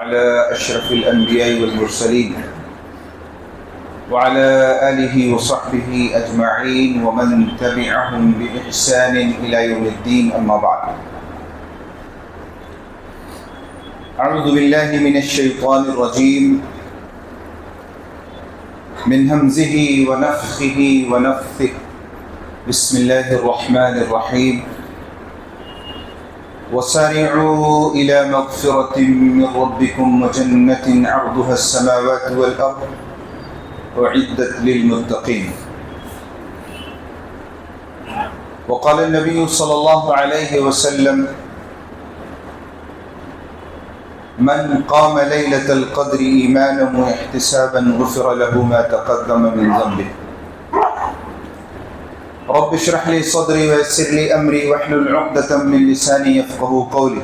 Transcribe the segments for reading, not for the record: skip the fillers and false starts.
على أشرف الأنبياء والمرسلين وعلى آله وصحبه أجمعين ومن تبعهم بإحسان إلى يوم الدين، أما بعد. أعوذ بالله من الشيطان الرجيم من همزه ونفخه ونفثه. بسم الله الرحمن الرحيم. وسارعوا إلى مغفرة من ربكم وجنة عرضها السماوات والأرض أعدت للمتقين. وقال النبي صلى الله عليه وسلم: من قام ليلة القدر إيمانا واحتسابا غفر له ما تقدم من ذنبه. رب اشرح لي صدري ويسر لي أمري واحلل عقدة من لساني يفقهوا قولي.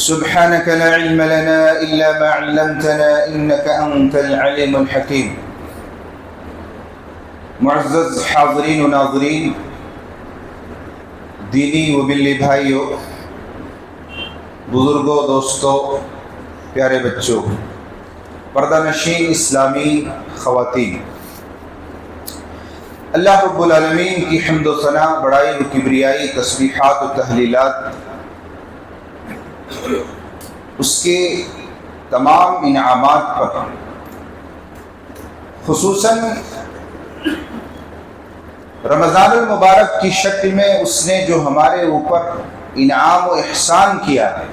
سبحانك لا علم لنا إلا ما علمتنا إنك أنت العليم الحكيم. معزز حاضرین و ناظرین، دینی و ملی بھائیوں، بزرگوں، دوستوں، پیارے بچوں، پردہ نشین اسلامی خواتین، اللہ رب العالمین کی حمد و ثنا، بڑائی و کبریائی، تسبیحات و تحلیلات اس کے تمام انعامات پر، خصوصاً رمضان المبارک کی شکل میں اس نے جو ہمارے اوپر انعام و احسان کیا ہے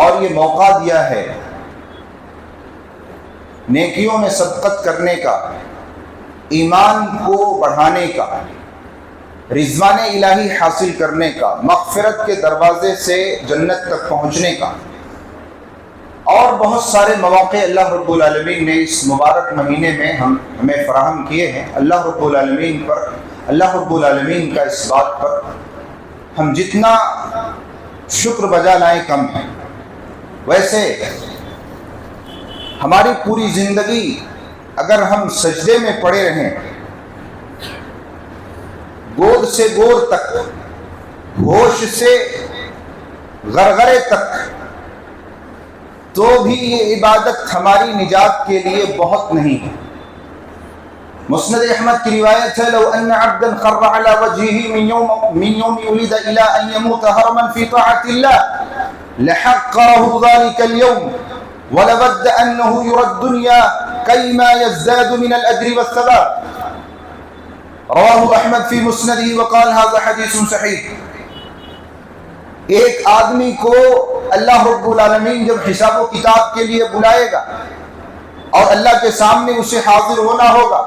اور یہ موقع دیا ہے نیکیوں میں سبقت کرنے کا، ایمان کو بڑھانے کا، رضوان الہی حاصل کرنے کا، مغفرت کے دروازے سے جنت تک پہنچنے کا، اور بہت سارے مواقع اللہ رب العالمین نے اس مبارک مہینے میں ہمیں فراہم کیے ہیں۔ اللہ رب العالمین کا اس بات پر ہم جتنا شکر بجا لائیں کم ہے۔ ویسے ہماری پوری زندگی اگر ہم سجدے میں پڑے رہیں، گود سے گور تک، ہوش سے غرغرے تک، تو بھی یہ عبادت ہماری نجات کے لیے بہت نہیں ہے۔ مسند احمد کی روایت ہے: لو ان عبدا خر على وجهه من يوم ولد الى ان يموت هرما في طاعة الله لحقره ذلك اليوم ولود انه يرى الدنيا كيما يزداد من الاجر والثواب. رواه احمد في مسنده وقال هذا حديث صحيح. ایک آدمی کو اللہ رب العالمین جب حساب و کتاب کے لیے بلائے گا اور اللہ کے سامنے اسے حاضر ہونا ہوگا،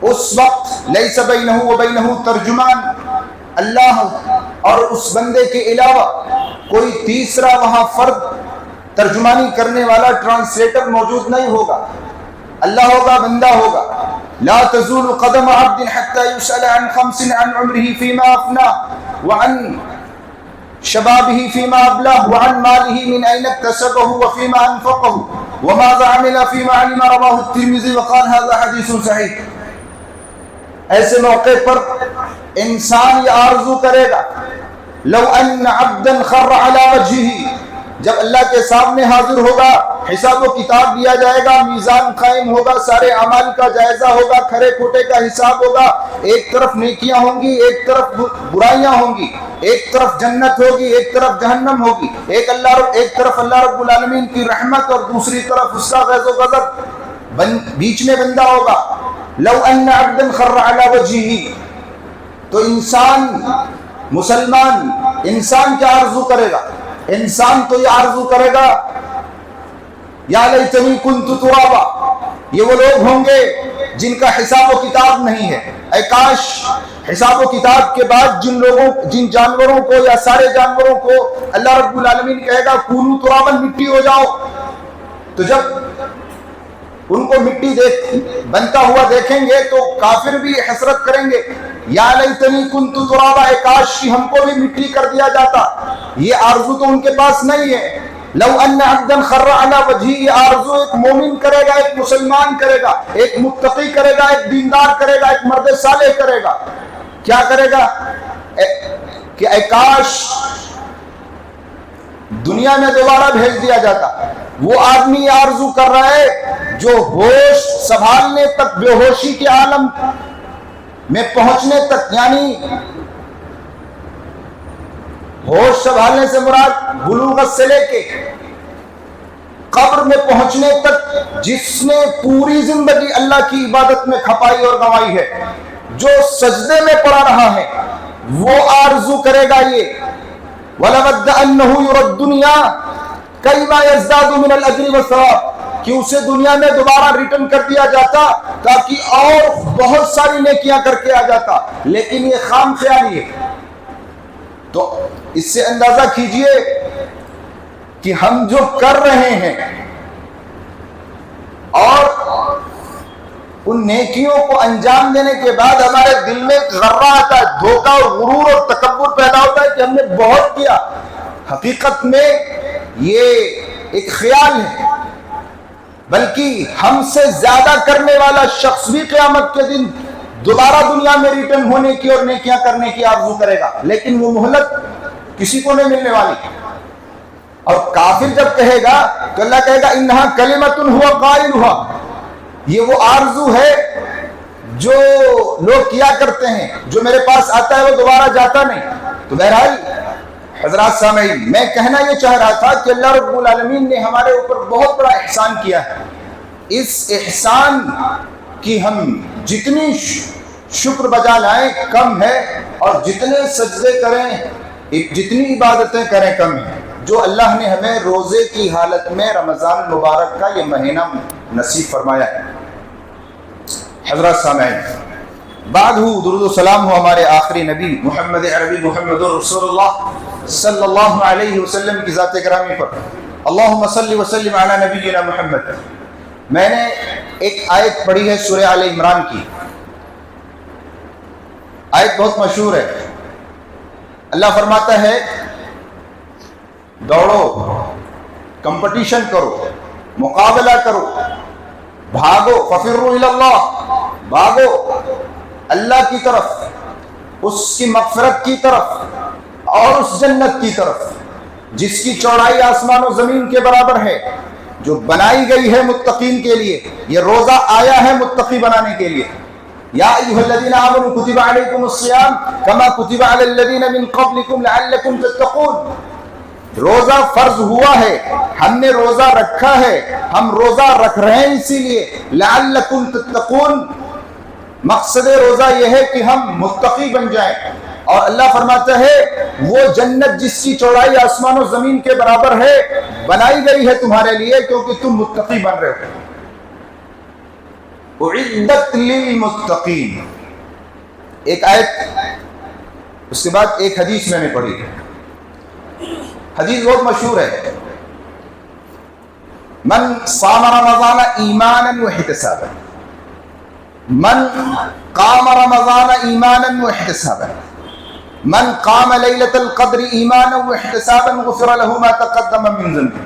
اس وقت لیس بینہ و بینہ ترجمان، اللہ اور اس بندے کے علاوہ کوئی تیسرا وہاں فرد، ترجمانی کرنے والا، ٹرانسلیٹر موجود نہیں ہوگا۔ اللہ ہوگا، بندہ ہوگا۔ لا تزول قدم عبد حتى يسأل عن خمس: عن عمره فيما أفناه، وعن شبابه فيما أبلاه، وعن ماله من أين اكتسبه وفيما أنفقه، وماذا عمل فيما علم. رواه الترمذي وقال هذا حديث صحيح. ایسے موقع پر انسان یہ آرزو کرے گا: لو ان عبدا خر على وجهه، جب اللہ کے سامنے حاضر ہوگا، حساب و کتاب لیا جائے گا، میزان قائم ہوگا، سارے اعمال کا جائزہ ہوگا، کھرے کھوٹے کا حساب ہوگا، ایک طرف نیکیاں ہوں گی، ایک طرف برائیاں ہوں گی، ایک طرف جنت ہوگی، ایک طرف جہنم ہوگی، ایک طرف اللہ رب العالمین کی رحمت اور دوسری طرف اس کا غیظ و غضب، بیچ میں بندہ ہوگا۔ لو ان عبدا خر على وجهه، تو انسان، مسلمان انسان کیا آرزو کرے گا؟ انسان تو یہ آرزو کرے گا: یا لیتنی کنت ترابا. یہ وہ لوگ ہوں گے جن کا حساب و کتاب نہیں ہے۔ اے کاش حساب و کتاب کے بعد جن جانوروں کو یا سارے جانوروں کو اللہ رب العالمین کہے گا کونوا ترابا، مٹی ہو جاؤ، تو جب ان کو مٹی بنتا ہوا دیکھیں گے تو کافر بھی حسرت کریں گے: یا لیتنی کنت ترابا، اے کاش ہم کو بھی مٹی کر دیا جاتا۔ یہ آرزو تو ان کے پاس نہیں ہے۔ لو ان عبدا خر على وجهه، یہ آرزو ایک مومن کرے گا، ایک مسلمان کرے گا، ایک متقی کرے گا، ایک دیندار کرے گا، ایک مرد صالح کرے گا۔ کیا کرے گا؟ کہ اے کاش دنیا میں دوبارہ بھیج دیا جاتا۔ وہ آدمی یہ آرزو کر رہا ہے جو ہوش سنبھالنے تک، بے ہوشی کے عالم میں پہنچنے تک، یعنی ہوش سنبھالنے سے مراد بلوغت سے لے کے قبر میں پہنچنے تک جس نے پوری زندگی اللہ کی عبادت میں کھپائی اور گنوائی ہے، جو سجدے میں پڑا رہا ہے، وہ آرزو کرے گا یہ وَلَوَدَّ أَنَّهُ يُرَى الدُّنْيَا كَيْمَا يَزْدَادُ مِنَ الْأَجْرِ وَالثَّوَابِ، کہ اسے دنیا میں دوبارہ ریٹرن کر دیا جاتا تاکہ اور بہت ساری نیکیاں کر کے آ جاتا، لیکن یہ خام خیالی ہے۔ تو اس سے اندازہ کیجئے کہ ہم جو کر رہے ہیں اور ان نیکیوں کو انجام دینے کے بعد ہمارے دل میں غرہ آتا ہے، دھوکہ اور غرور اور تکبر پیدا ہوتا ہے کہ ہم نے بہت کیا۔ حقیقت میں یہ ایک خیال ہے، بلکہ ہم سے زیادہ کرنے والا شخص بھی قیامت کے دن دوبارہ دنیا میں ریٹرن ہونے کی اور نیکیاں کرنے کی آرزو کرے گا، لیکن وہ مہلت کسی کو نہیں ملنے والی۔ اور کافر جب کہے گا تو اللہ کہے گا انہا کلمۃ ہوا قائلھا، یہ وہ آرزو ہے جو لوگ کیا کرتے ہیں، جو میرے پاس آتا ہے وہ دوبارہ جاتا نہیں۔ تو بہرحال حضرات سامعین، میں کہنا یہ چاہ رہا تھا کہ اللہ رب العالمین نے ہمارے اوپر بہت بڑا احسان کیا ہے۔ اس احسان کی ہم جتنی شکر بجا لائیں کم ہے، اور جتنے سجدے کریں، جتنی عبادتیں کریں کم ہے، جو اللہ نے ہمیں روزے کی حالت میں رمضان المبارک کا یہ مہینہ نصیب فرمایا ہے۔ حضرات سامعین، بعد درود و سلام ہو ہمارے آخری نبی محمد عربی محمد رسول اللہ صلی اللہ علیہ وسلم کی ذات گرامی پر۔ اللہم صلی وسلم علی نبینا محمد۔ میں نے ایک آیت پڑھی ہے سورہ آل عمران کی، آیت بہت مشہور ہے۔ اللہ فرماتا ہے دوڑو، کمپٹیشن کرو، مقابلہ کرو، بھاگو، ففروا الی اللہ، بھاگو اللہ کی طرف، اس کی مغفرت کی طرف اور اس جنت کی طرف جس کی چوڑائی آسمان و زمین کے برابر ہے، جو بنائی گئی ہے متقین کے لیے۔ یہ روزہ آیا ہے متقی بنانے کے لیے۔ یا ایھا الذین آمنوا کتب علیکم الصیام کما کتب علی الذین من قبلکم لعلکم تتقون۔ روزہ فرض ہوا ہے، ہم نے روزہ رکھا ہے، ہم روزہ رکھ رہے ہیں اسی لیے لعلکم تتقون۔ مقصد روزہ یہ ہے کہ ہم متقی بن جائیں۔ اور اللہ فرماتا ہے وہ جنت جس کی چوڑائی آسمان و زمین کے برابر ہے بنائی گئی ہے تمہارے لیے، کیونکہ تم متقی بن رہے ہو۔ اعدت للمتقین، ایک آیت، اس کے بعد ایک حدیث میں نے پڑھی، حدیث بہت مشہور ہے، من صام رمضان ایمانا واحتسابا، من قام رمضان ایمانا واحتسابا، من قام لیلۃ القدر ایمانا واحتسابا غفر له ما تقدم من ذنبه۔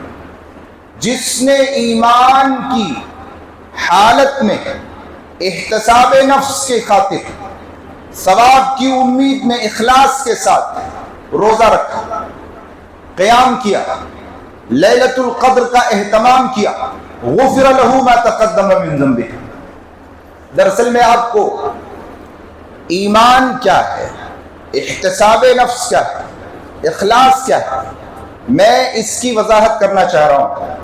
جس نے ایمان کی حالت میں احتساب نفس کے خاطر، ثواب کی امید میں اخلاص کے ساتھ روزہ رکھا، قیام کیا، لیلۃ القدر کا اہتمام کیا، غفر له ما تقدم من ذنبه۔ دراصل میں آپ کو ایمان کیا ہے، احتساب نفس کیا ہے، اخلاص کیا ہے، میں اس کی وضاحت کرنا چاہ رہا ہوں۔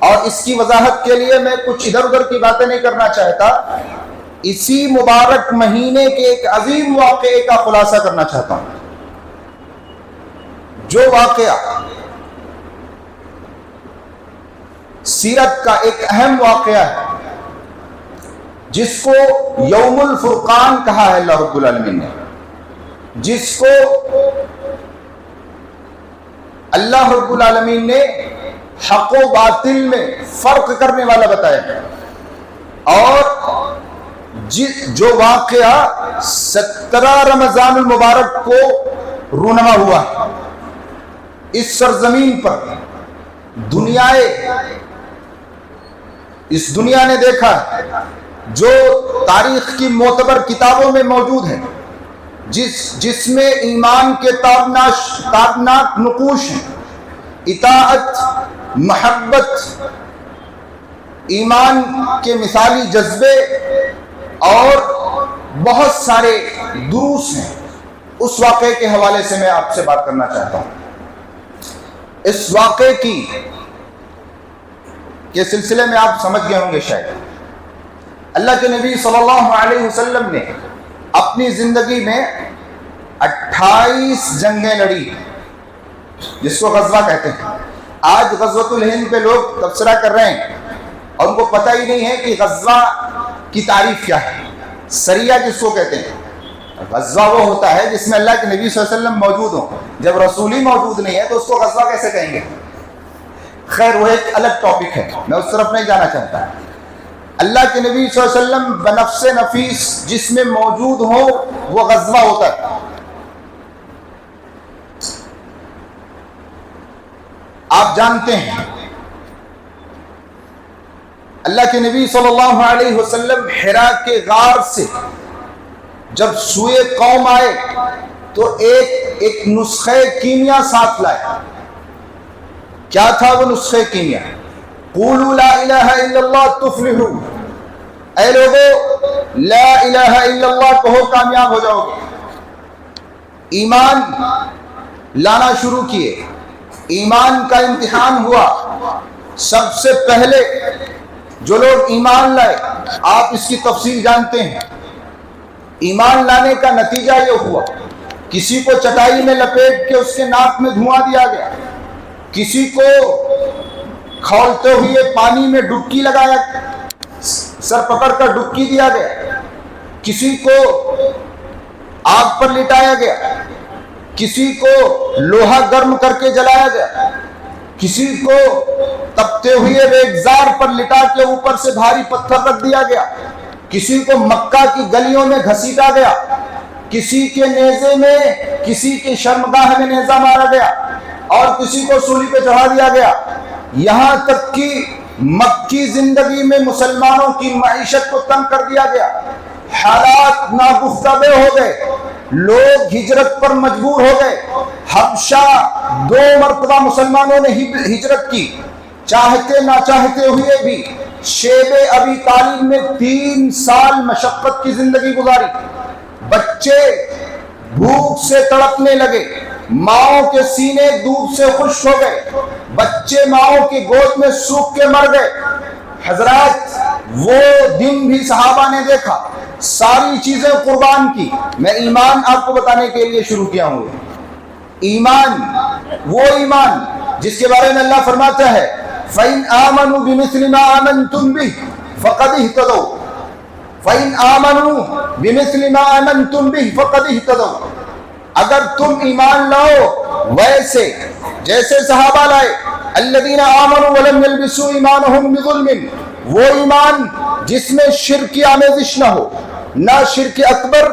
اور اس کی وضاحت کے لیے میں کچھ ادھر ادھر کی باتیں نہیں کرنا چاہتا، اسی مبارک مہینے کے ایک عظیم واقعے کا خلاصہ کرنا چاہتا ہوں، جو واقعہ سیرت کا ایک اہم واقعہ ہے، جس کو یوم الفرقان کہا ہے اللہ رب العالمین نے، جس کو اللہ رب العالمین نے حق و باطل میں فرق کرنے والا بتایا ہے۔ اور جو واقعہ 17 رمضان المبارک کو رونما ہوا ہے اس سرزمین پر، اس دنیا نے دیکھا ہے، جو تاریخ کی معتبر کتابوں میں موجود ہے، جس میں ایمان کے تابناک نقوش ہیں، اطاعت، محبت، ایمان کے مثالی جذبے اور بہت سارے دروس ہیں۔ اس واقعے کے حوالے سے میں آپ سے بات کرنا چاہتا ہوں۔ اس واقعے کے سلسلے میں آپ سمجھ گئے ہوں گے شاید، اللہ کے نبی صلی اللہ علیہ وسلم نے اپنی زندگی میں 28 جنگیں لڑی، جس کو غزوہ کہتے ہیں۔ آج غزوۃ الہند پہ لوگ تبصرہ کر رہے ہیں اور ان کو پتہ ہی نہیں ہے کہ غزوہ کی تعریف کیا ہے۔ سریہ جس کو کہتے ہیں، غزوہ وہ ہوتا ہے جس میں اللہ کے نبی صلی اللہ علیہ وسلم موجود ہوں۔ جب رسول ہی موجود نہیں ہے تو اس کو غزوہ کیسے کہیں گے؟ خیر وہ ایک الگ ٹاپک ہے، میں اس طرف نہیں جانا چاہتا۔ اللہ کے نبی صلی اللہ علیہ وسلم بنفس نفیس جس میں موجود ہو وہ غزوہ ہوتا ہے۔ آپ جانتے ہیں اللہ کے نبی صلی اللہ علیہ وسلم حرا کے غار سے جب سوئے قوم آئے تو ایک نسخہ کیمیا ساتھ لائے۔ کیا تھا وہ نسخہ کیمیا؟ قولوا لا الہ الا اللہ تفلحوا، اے لوگو لا الہ الا اللہ کہو کامیاب ہو جاؤ گے۔ ایمان لانا شروع کیے، ایمان کا امتحان ہوا۔ سب سے پہلے جو لوگ ایمان لائے، آپ اس کی تفصیل جانتے ہیں، ایمان لانے کا نتیجہ یہ ہوا، کسی کو چٹائی میں لپیٹ کے اس کے ناک میں دھواں دیا گیا، کسی کو کھولتے ہوئے پانی میں ڈبکی لگایا، سر پکڑ کر ڈبکی دیا گیا، کسی کو آگ پر لٹایا گیا، کسی کو لوہا گرم کر کے جلایا گیا، کسی کو تپتے ہوئے ریگزار پر لٹا کے اوپر سے بھاری پتھر رکھ دیا گیا، کسی کو مکہ کی گلیوں میں گھسیٹا گیا، کسی کے نیزے میں، کسی کے شرمگاہ میں نیزہ مارا گیا اور کسی کو سولی پہ چڑھا دیا گیا۔ یہاں تک کہ مکی زندگی میں مسلمانوں کی معیشت کو تنگ کر دیا گیا، حالات ناگفتہ ہو گئے، لوگ ہجرت پر مجبور ہو گئے۔ حبشہ 2 مرتبہ مسلمانوں نے ہجرت کی، چاہتے نہ چاہتے ہوئے بھی۔ شیب ابی طالب میں 3 سال مشقت کی زندگی گزاری، بچے بھوک سے تڑپنے لگے، ماؤں کے سینے دودھ سے خشک ہو گئے، بچے ماؤں کی گود میں سوکھ کے مر گئے۔ حضرات وہ دن بھی صحابہ نے دیکھا، ساری چیزیں قربان کی۔ میں ایمان آپ کو بتانے کے لیے شروع کیا ہوں۔ ایمان وہ ایمان جس کے بارے میں اللہ فرماتا ہے فَإِنْ آمَنُوا بِمِثْلِ مَا آمَنْتُمْ بِهِ فَقَدِ اهْتَدَوْا فَإِنْ آمَنُوا بِمِثْلِ مَا آمَنْتُمْ بِهِ فَقَدِ اهْتَدَوْا، اگر تم ایمان لاؤ ویسے جیسے صحابہ لائے، الَّذِينَ آمَنُوا وَلَمْ يَلْبِسُوا إِيمَانَهُمْ بِظُلْمٍ، وہ ایمان جس میں شرک کی آمیزش نہ ہو، نہ شرک اکبر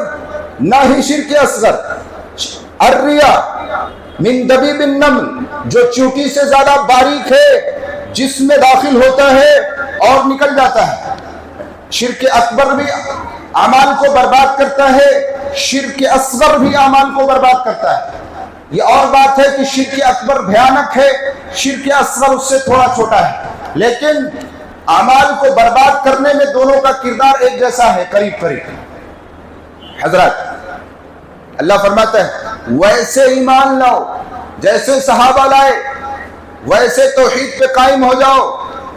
نہ ہی شرک اصغر۔ الریا من دبیب النمل، جو چونٹی سے زیادہ باریک ہے، جس میں داخل ہوتا ہے اور نکل جاتا ہے۔ شرک اکبر بھی اعمال کو برباد کرتا ہے، شرک اصغر بھی اعمال کو برباد کرتا ہے۔ یہ اور بات ہے کہ شرک اکبر بھیانک ہے، شرک اصغر اس سے تھوڑا چھوٹا ہے، لیکن اعمال کو برباد کرنے میں دونوں کا کردار ایک جیسا ہے، قریب قریب۔ حضرات اللہ فرماتا ہے ویسے ایمان لاؤ جیسے صحابہ لائے، ویسے توحید پہ قائم ہو جاؤ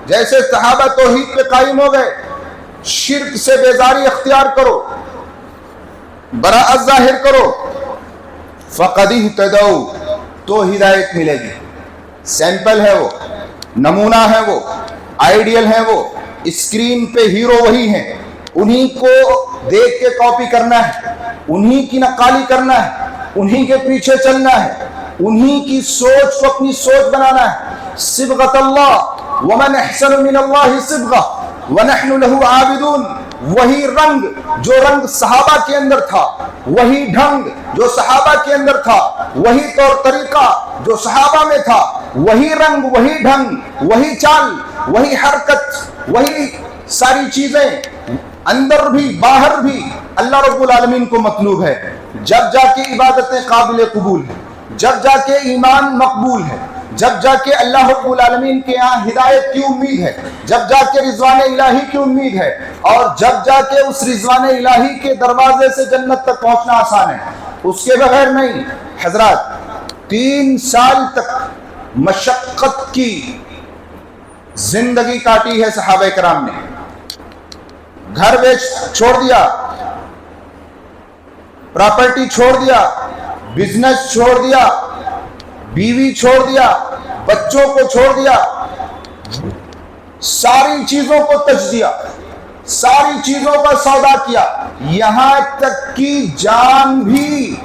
جیسے صحابہ توحید پہ قائم ہو گئے، شرک سے بیزاری اختیار کرو، براءت ظاہر کرو، فقد اہتدوا، تو ہدایت ملے گی۔ سیمپل ہے وہ، نمونہ ہے وہ، آئیڈیل ہے وہ، اسکرین پہ ہیرو وہی ہیں، انہی کو دیکھ کے کاپی کرنا ہے، انہی کی نقالی کرنا ہے، انہی کے پیچھے چلنا ہے، انہی کی سوچ کو اپنی سوچ بنانا ہے۔ صبغۃ اللہ ومن احسن من اللہ صبغہ ونحن له عابدون، وہی رنگ جو رنگ صحابہ کے اندر تھا، وہی ڈھنگ جو صحابہ کے اندر تھا، وہی طور طریقہ جو صحابہ میں تھا، وہی رنگ، وہی ڈھنگ، وہی چال، وہی حرکت، وہی ساری چیزیں اندر بھی باہر بھی اللہ رب العالمین کو مطلوب ہے۔ جب جا کے عبادتیں قابل قبول ہیں، جب جا کے ایمان مقبول ہے، جب جا کے اللہ رب العالمین کے یہاں ہدایت کی امید ہے، جب جا کے رضوان الہی کی امید ہے، اور جب جا کے اس رضوان الہی کے دروازے سے جنت تک پہنچنا آسان ہے، اس کے بغیر نہیں۔ حضرات 3 سال تک مشقت کی زندگی کاٹی ہے صحابہ کرام نے، گھر بیچ چھوڑ دیا، پراپرٹی چھوڑ دیا، بزنس چھوڑ دیا، بیوی چھوڑ دیا، بچوں کو چھوڑ دیا، ساری چیزوں کو تج دیا، ساری چیزوں کا سودا کیا، یہاں تک کہ جان بھی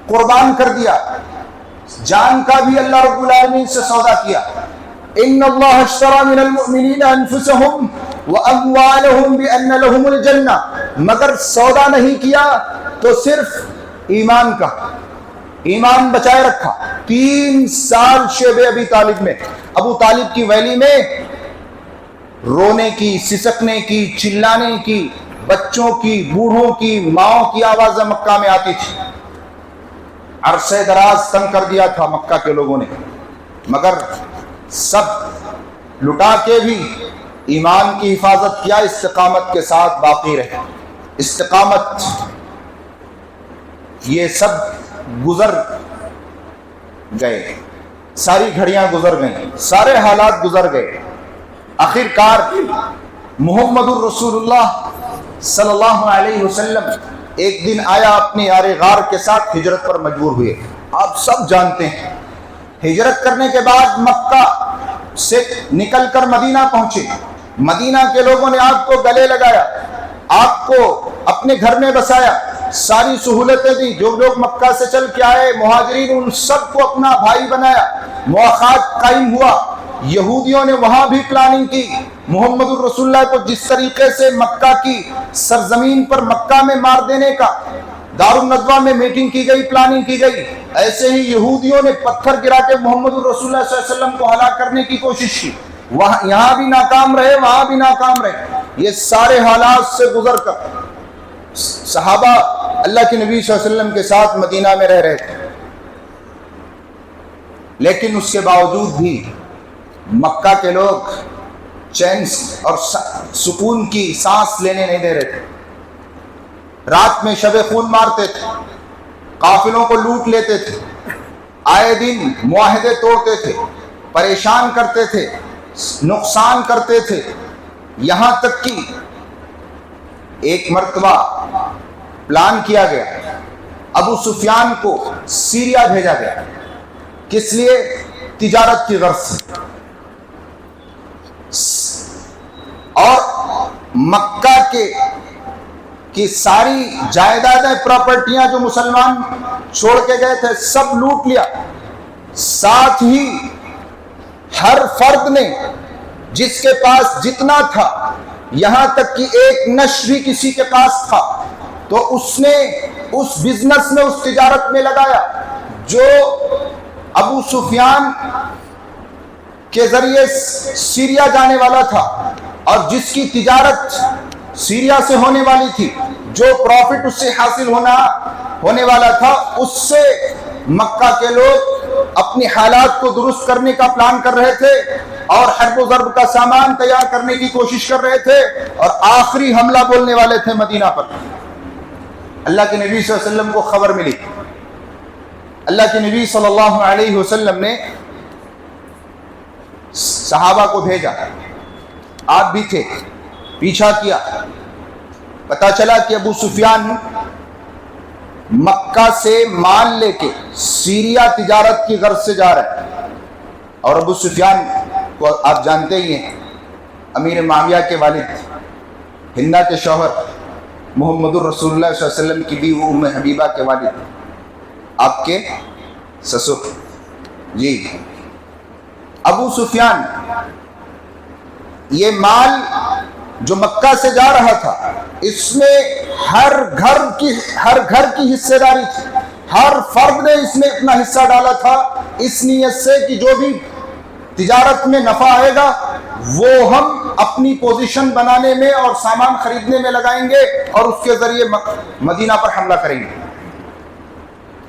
قربان کر دیا، جان کا بھی اللہ رب العالمین سے سودا کیا۔ ان اللہ اشتری من المؤمنین انفسهم واموالهم بان لهم الجنہ، مگر سودا نہیں کیا تو صرف ایمان کا، ایمان بچائے رکھا۔ 3 سال شیب ابی طالب میں، ابو طالب کی ویلی میں رونے کی، سسکنے کی، چلانے کی، بچوں کی، بوڑھوں کی، ماؤں کی آوازیں مکہ میں آتی تھی۔ عرصے دراز تنگ کر دیا تھا مکہ کے لوگوں نے، مگر سب لٹا کے بھی ایمان کی حفاظت کیا، استقامت کے ساتھ باقی رہے۔ استقامت، یہ سب گزر گئے، ساری گھڑیاں گزر گئیں، سارے حالات گزر گئے، آخر کار محمد الرسول اللہ صلی اللہ علیہ وسلم ایک دن آیا اپنے یار غار کے ساتھ، ہجرت پر مجبور ہوئے۔ آپ سب جانتے ہیں ہجرت کرنے کے بعد مکہ سے نکل کر مدینہ پہنچے، مدینہ کے لوگوں نے آپ کو گلے لگایا، آپ کو اپنے گھر میں بسایا، ساری سہولتیں دی۔ جو لوگ مکہ سے چل کے آئے مہاجرین، ان سب کو اپنا بھائی بنایا، مواخات قائم ہوا۔ یہودیوں نے وہاں بھی پلاننگ کی، محمد الرسول اللہ کو جس طریقے سے مکہ کی سرزمین پر مکہ میں مار دینے کا دار الندوہ میں میٹنگ کی گئی، پلاننگ کی گئی، ایسے ہی یہودیوں نے پتھر گرا کے محمد الرسول اللہ صلی اللہ علیہ وسلم کو ہلاک کرنے کی کوشش کی۔ یہاں بھی ناکام رہے، وہاں بھی ناکام رہے۔ یہ سارے حالات سے گزر کر صحابہ اللہ کے نبی صلی اللہ علیہ وسلم کے ساتھ مدینہ میں رہ رہے تھے، لیکن اس کے باوجود بھی مکہ کے لوگ چین اور سکون کی سانس لینے نہیں دے رہے تھے۔ رات میں شب خون مارتے تھے، قافلوں کو لوٹ لیتے تھے، آئے دن معاہدے توڑتے تھے، پریشان کرتے تھے، نقصان کرتے تھے، یہاں تک کہ ایک مرتبہ پلان کیا گیا، ابو سفیان کو سیریا بھیجا گیا، کس لیے؟ تجارت کی غرض سے، اور مکہ کی ساری جائیدادیں، پراپرٹیاں جو مسلمان چھوڑ کے گئے تھے سب لوٹ لیا۔ ساتھ ہی ہر فرد نے جس کے پاس جتنا تھا، یہاں تک کہ ایک نش بھی کسی کے پاس تھا تو اس نے اس بزنس میں، اس تجارت میں لگایا جو ابو سفیان کے ذریعے سیریا جانے والا تھا، اور جس کی تجارت سیریا سے ہونے والی تھی، جو پروفٹ اس سے حاصل ہونے والا تھا، اس سے مکہ کے لوگ اپنی حالات کو درست کرنے کا پلان کر رہے تھے، اور حرب و ضرب کا سامان تیار کرنے کی کوشش کر رہے تھے، اور آخری حملہ بولنے والے تھے مدینہ پر۔ اللہ کے نبی صلی اللہ علیہ وسلم کو خبر ملی، اللہ کے نبی صلی اللہ علیہ وسلم نے صحابہ کو بھیجا، آپ بھی تھے، پیچھا کیا، پتا چلا کہ ابو سفیان مکہ سے مال لے کے سیریا تجارت کی غرض سے جا رہا ہے، اور ابو سفیان کو آپ جانتے ہی ہیں، امیر معاویہ کے والد، ہندا کے شوہر، محمد الرسول اللہ صلی اللہ علیہ وسلم کی بیوی ام حبیبہ کے والد، آپ کے سسر، جی ابو سفیان یہ مال جو مکہ سے جا رہا تھا، اس میں ہر گھر کی حصے داری تھی، ہر فرد نے اس میں اپنا حصہ ڈالا تھا، اس نیت سے کہ جو بھی تجارت میں نفع آئے گا وہ ہم اپنی پوزیشن بنانے میں اور سامان خریدنے میں لگائیں گے، اور اس کے ذریعے مدینہ پر حملہ کریں گے۔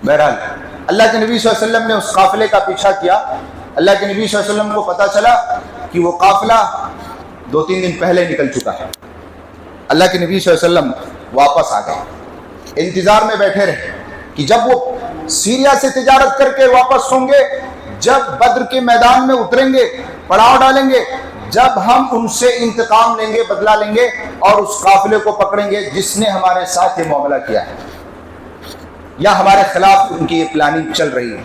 بہرحال اللہ کے نبی صلی اللہ علیہ وسلم نے اس قافلے کا پیچھا کیا، اللہ کے نبی صلی اللہ علیہ وسلم کو پتہ چلا کہ وہ قافلہ 2-3 دن پہلے نکل چکا ہے۔ اللہ کے نبی صلی اللہ علیہ وسلم واپس آ گئے، انتظار میں بیٹھے رہے کہ جب وہ سیریا سے تجارت کر کے واپس ہوں گے، جب بدر کے میدان میں اتریں گے، پڑاؤ ڈالیں گے، جب ہم ان سے انتقام لیں گے، بدلہ لیں گے اور اس قافلے کو پکڑیں گے جس نے ہمارے ساتھ یہ معاملہ کیا ہے یا ہمارے خلاف ان کی یہ پلاننگ چل رہی ہے۔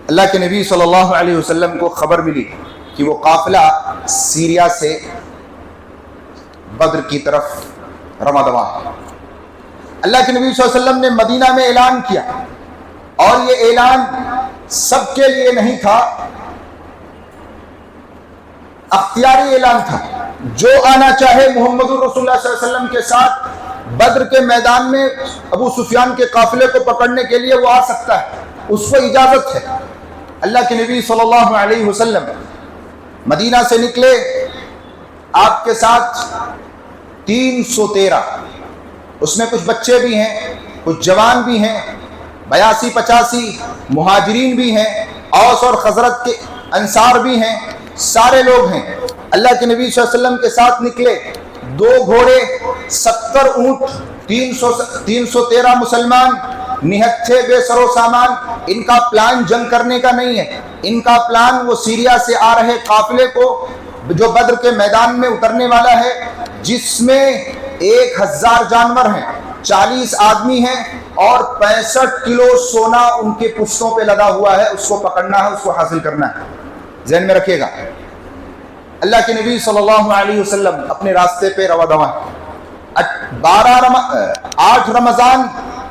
اللہ کے نبی صلی اللہ علیہ وسلم کو خبر ملی کہ وہ قافلہ سیریا سے بدر کی طرف رواں دواں ہے۔ اللہ کے نبی صلی اللہ علیہ وسلم نے مدینہ میں اعلان کیا، اور یہ اعلان سب کے لیے نہیں تھا، اختیاری اعلان تھا۔ جو آنا چاہے محمد رسول اللہ صلی اللہ علیہ وسلم کے ساتھ بدر کے میدان میں ابو سفیان کے قافلے کو پکڑنے کے لیے وہ آ سکتا ہے، اس کو اجازت ہے۔ اللہ کے نبی صلی اللہ علیہ وسلم مدینہ سے نکلے، آپ کے ساتھ 313، اس میں کچھ بچے بھی ہیں، کچھ جوان بھی ہیں، 82-85 مہاجرین بھی ہیں، اوس اور خزرج کے انصار بھی ہیں، سارے لوگ ہیں۔ اللہ کے نبی صلی اللہ علیہ وسلم کے ساتھ نکلے، 2 گھوڑے، 70 اونٹ، 313 مسلمان نہتھے بے سر و سامان۔ ان کا پلان جنگ کرنے کا نہیں ہے، ان کا پلان وہ سیریا سے آ رہے قافلے کو جو بدر کے میدان میں اترنے والا ہے، جس میں 1000 جانور ہیں، 40 آدمی ہیں اور 65 کلو سونا ان کے پشتوں پہ لدا ہوا ہے، اس کو پکڑنا ہے، اس کو حاصل کرنا ہے۔ ذہن میں رکھیے گا، اللہ کے نبی صلی اللہ علیہ وسلم اپنے راستے پہ رواں دواں ہیں۔ 8 رمضان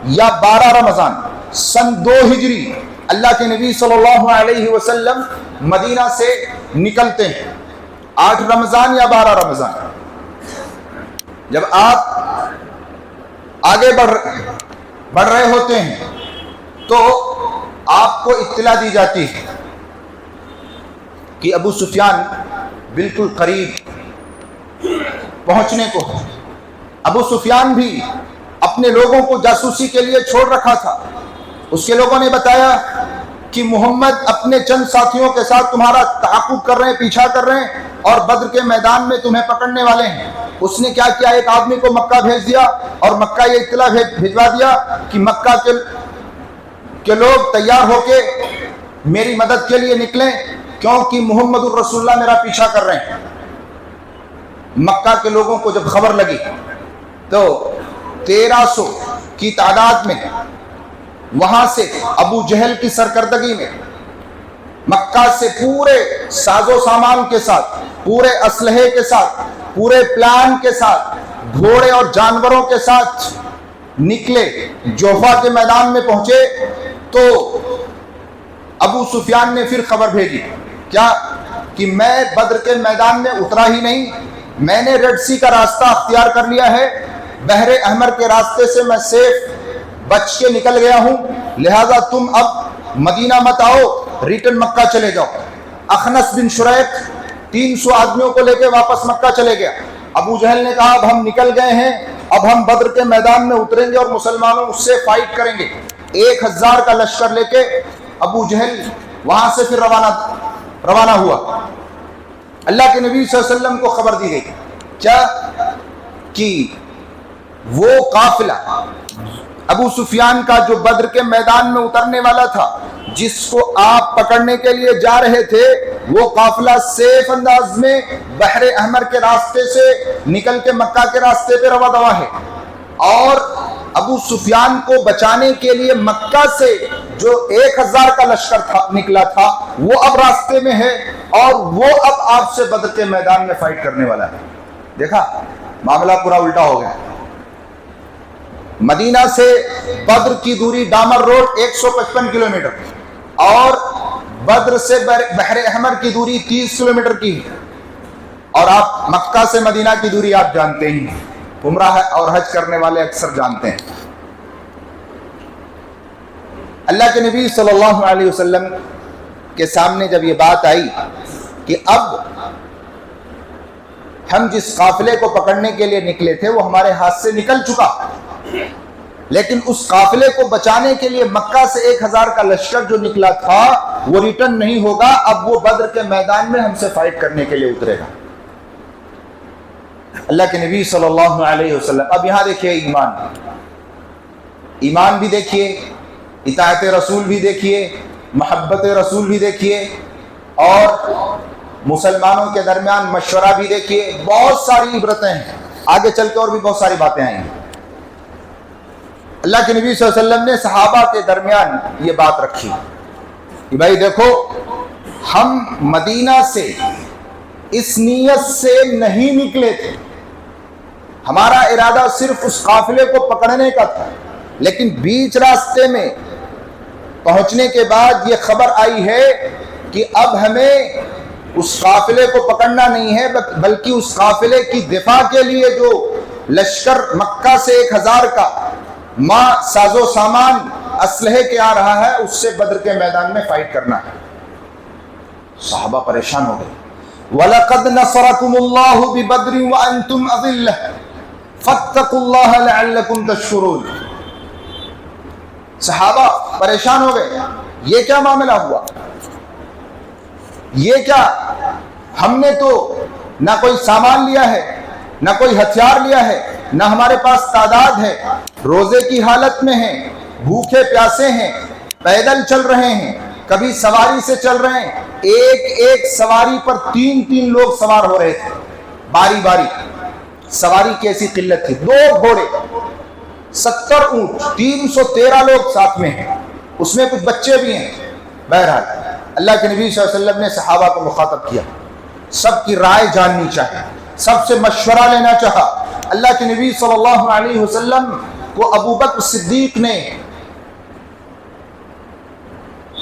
یا 12 رمضان سن 2 ہجری اللہ کے نبی صلی اللہ علیہ وسلم مدینہ سے نکلتے ہیں۔ 8 رمضان یا 12 رمضان، جب آپ آگے بڑھ رہے ہوتے ہیں تو آپ کو اطلاع دی جاتی ہے کہ ابو سفیان بالکل قریب پہنچنے کو ہے۔ ابو سفیان بھی اپنے لوگوں کو جاسوسی کے لیے چھوڑ رکھا تھا۔ اس کے لوگوں نے بتایا کہ محمد اپنے چند ساتھیوں کے ساتھ تمہارا تعاقب کر رہے ہیں، پیچھا کر رہے ہیں اور بدر کے میدان میں تمہیں پکڑنے والے ہیں۔ اس نے کیا کیا، ایک آدمی کو مکہ بھیج دیا اور مکہ یہ اطلاع بھجوا دیا کہ مکہ کے لوگ تیار ہو کے میری مدد کے لیے نکلیں، کیونکہ محمد الرسول اللہ میرا پیچھا کر رہے ہیں۔ مکہ کے لوگوں کو جب خبر لگی تو 1300 کی تعداد میں وہاں سے ابو جہل کی سرکردگی میں مکہ سے پورے ساز و سامان کے ساتھ، پورے اسلحے کے ساتھ، پورے پلان کے ساتھ، گھوڑے اور جانوروں کے ساتھ نکلے، جوفا کے میدان میں پہنچے تو ابو سفیان نے پھر خبر بھیجی کیا کہ میں بدر کے میدان میں اترا ہی نہیں، میں نے ریڈ سی کا راستہ اختیار کر لیا ہے، بحر احمر کے راستے سے میں سیف بچ کے نکل گیا ہوں، لہذا تم اب مدینہ مت آؤ، ریٹرن مکہ چلے جاؤ۔ اخنس بن شریق 300 آدمیوں کو لے کے واپس مکہ چلے گیا۔ ابو جہل نے کہا اب ہم نکل گئے ہیں، اب ہم بدر کے میدان میں اتریں گے اور مسلمانوں اس سے فائٹ کریں گے۔ 1000 کا لشکر لے کے ابو جہل وہاں سے پھر روانہ ہوا۔ اللہ کے نبی صلی اللہ علیہ وسلم کو خبر دی گئی کیا کہ وہ قافلہ ابو سفیان کا جو بدر کے میدان میں اترنے والا تھا، جس کو آپ پکڑنے کے لیے جا رہے تھے، وہ قافلہ سیف انداز میں بحر احمر کے راستے سے نکل کے مکہ کے راستے پہ رواں دواں ہے، اور ابو سفیان کو بچانے کے لیے مکہ سے جو 1000 کا لشکر نکلا تھا وہ اب راستے میں ہے اور وہ اب آپ سے بدر کے میدان میں فائٹ کرنے والا ہے۔ دیکھا، معاملہ پورا الٹا ہو گیا۔ مدینہ سے بدر کی دوری ڈامر روڈ 155 کلومیٹر اور بدر سے بحر احمر کی دوری 30 کلومیٹر کی ہے، اور آپ مکہ سے مدینہ کی دوری آپ جانتے ہی ہیں، عمرہ اور حج کرنے والے اکثر جانتے ہیں۔ اللہ کے نبی صلی اللہ علیہ وسلم کے سامنے جب یہ بات آئی کہ اب ہم جس قافلے کو پکڑنے کے لیے نکلے تھے وہ ہمارے ہاتھ سے نکل چکا، لیکن اس قافلے کو بچانے کے لیے مکہ سے 1000 کا لشکر جو نکلا تھا وہ ریٹرن نہیں ہوگا، اب وہ بدر کے میدان میں ہم سے فائٹ کرنے کے لیے اترے گا۔ اللہ کے نبی صلی اللہ علیہ وسلم، اب یہاں دیکھیے ایمان بھی دیکھیے، اطاعت رسول بھی دیکھیے، محبت رسول بھی دیکھیے، اور مسلمانوں کے درمیان مشورہ بھی دیکھیے، بہت ساری عبرتیں ہیں، آگے چل کے اور بھی بہت ساری باتیں آئیں گی۔ اللہ کے نبی صلی اللہ علیہ وسلم نے صحابہ کے درمیان یہ بات رکھی کہ بھائی دیکھو، ہم مدینہ سے اس نیت سے نہیں نکلے تھے، ہمارا ارادہ صرف اس قافلے کو پکڑنے کا تھا، لیکن بیچ راستے میں پہنچنے کے بعد یہ خبر آئی ہے کہ اب ہمیں اس قافلے کو پکڑنا نہیں ہے، بلکہ اس قافلے کی دفاع کے لیے جو لشکر مکہ سے 1000 کا ساز و سامان اسلحے کے آ رہا ہے، اس سے بدر کے میدان میں فائٹ کرنا ہے۔ صحابہ پریشان ہو گئے۔ وَلَقَدْ نَصَرَكُمُ اللَّهُ بِبَدْرٍ وَأَنْتُمْ أَذِلَّةٌ فَاتَّقُوا اللَّهَ لَعَلَّكُمْ تَشْكُرُونَ۔ صحابہ پریشان ہو گئے، یہ کیا معاملہ ہوا؟ یہ کیا؟ ہم نے تو نہ کوئی سامان لیا ہے، نہ کوئی ہتھیار لیا ہے، نہ ہمارے پاس تعداد ہے، روزے کی حالت میں ہیں، بھوکے پیاسے ہیں، پیدل چل رہے ہیں، کبھی سواری سے چل رہے ہیں، ایک سواری پر 3 لوگ سوار ہو رہے تھے، باری باری۔ سواری کی ایسی قلت تھی، 2 گھوڑے، 70 اونٹ، 313 لوگ ساتھ میں ہیں، اس میں کچھ بچے بھی ہیں۔ بہرحال اللہ کے نبی صلی اللہ علیہ وسلم نے صحابہ کو مخاطب کیا، سب کی رائے جاننی چاہیے، سب سے مشورہ لینا چاہا۔ اللہ کے نبی صلی اللہ علیہ وسلم کو ابو بکر صدیق نے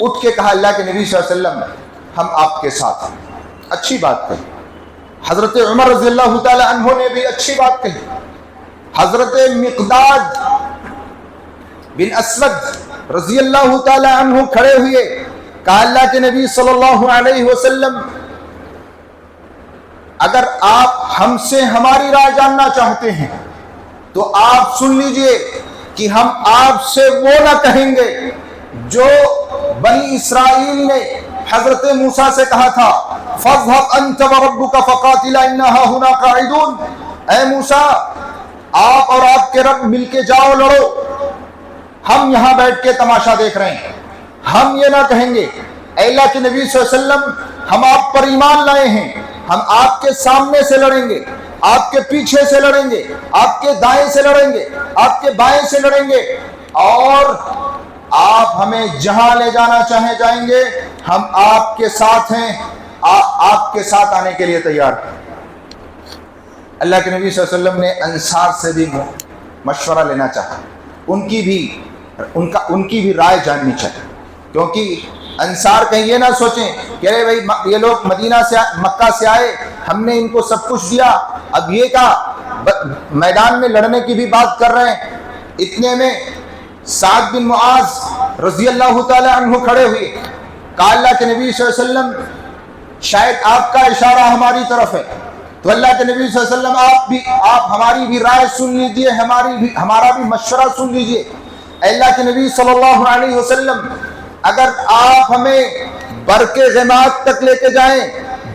اٹھ کے کہا، اللہ کے نبی صلی اللہ علیہ وسلم ہم آپ کے ساتھ ہیں۔ اچھی بات کہی۔ حضرت عمر رضی اللہ تعالی عنہ نے بھی اچھی بات کہی۔ حضرت مقداد بن اسود رضی اللہ تعالی عنہ کھڑے ہوئے، کہا اللہ کے نبی صلی اللہ علیہ وسلم اگر آپ ہم سے ہماری رائے جاننا چاہتے ہیں تو آپ سن لیجئے کہ ہم آپ سے وہ نہ کہیں گے جو بنی اسرائیل نے حضرت موسیٰ سے کہا تھا، فَاذْهَبْ أَنْتَ وَرَبُّكَ فَقَاتِلَا إِنَّا هَاهُنَا قَاعِدُونَ۔ اے موسیٰ، آپ اور آپ کے رب مل کے جاؤ، لڑو، ہم یہاں بیٹھ کے تماشا دیکھ رہے ہیں۔ ہم یہ نہ کہیں گے اے اللہ کے نبی صلی اللہ علیہ وسلم ہم آپ پر ایمان لائے ہیں، ہم آپ کے سامنے سے لڑیں گے، آپ کے پیچھے سے لڑیں گے، آپ کے دائیں سے لڑیں گے، آپ کے بائیں سے لڑیں گے، اور آپ ہمیں جہاں لے جانا چاہیں جائیں گے، ہم آپ کے ساتھ ہیں، آپ کے ساتھ آنے کے لیے تیار ہیں۔ اللہ کے نبی صلی اللہ علیہ وسلم نے انصار سے بھی مشورہ لینا چاہا، ان کی بھی رائے جاننی چاہیے، کیونکہ انصار کہیں یہ نہ سوچیں کہ ارے بھائی یہ لوگ مدینہ سے مکہ سے آئے، ہم نے ان کو سب کچھ دیا، اب یہ کیا میدان میں لڑنے کی بھی بات کر رہے ہیں۔ اتنے میں سعد بن معاذ رضی اللہ تعالی عنہ کھڑے ہوئے، کہا اللہ کے نبی صلی اللہ علیہ وسلم شاید آپ کا اشارہ ہماری طرف ہے، تو اللہ کے نبی صلی اللہ علیہ وسلم آپ ہماری بھی رائے سن لیجئے، ہمارا بھی مشورہ سن لیجئے۔ اے اللہ کے نبی صلی اللہ علیہ وسلم اگر آپ ہمیں برکے غمات تک لے کے جائیں،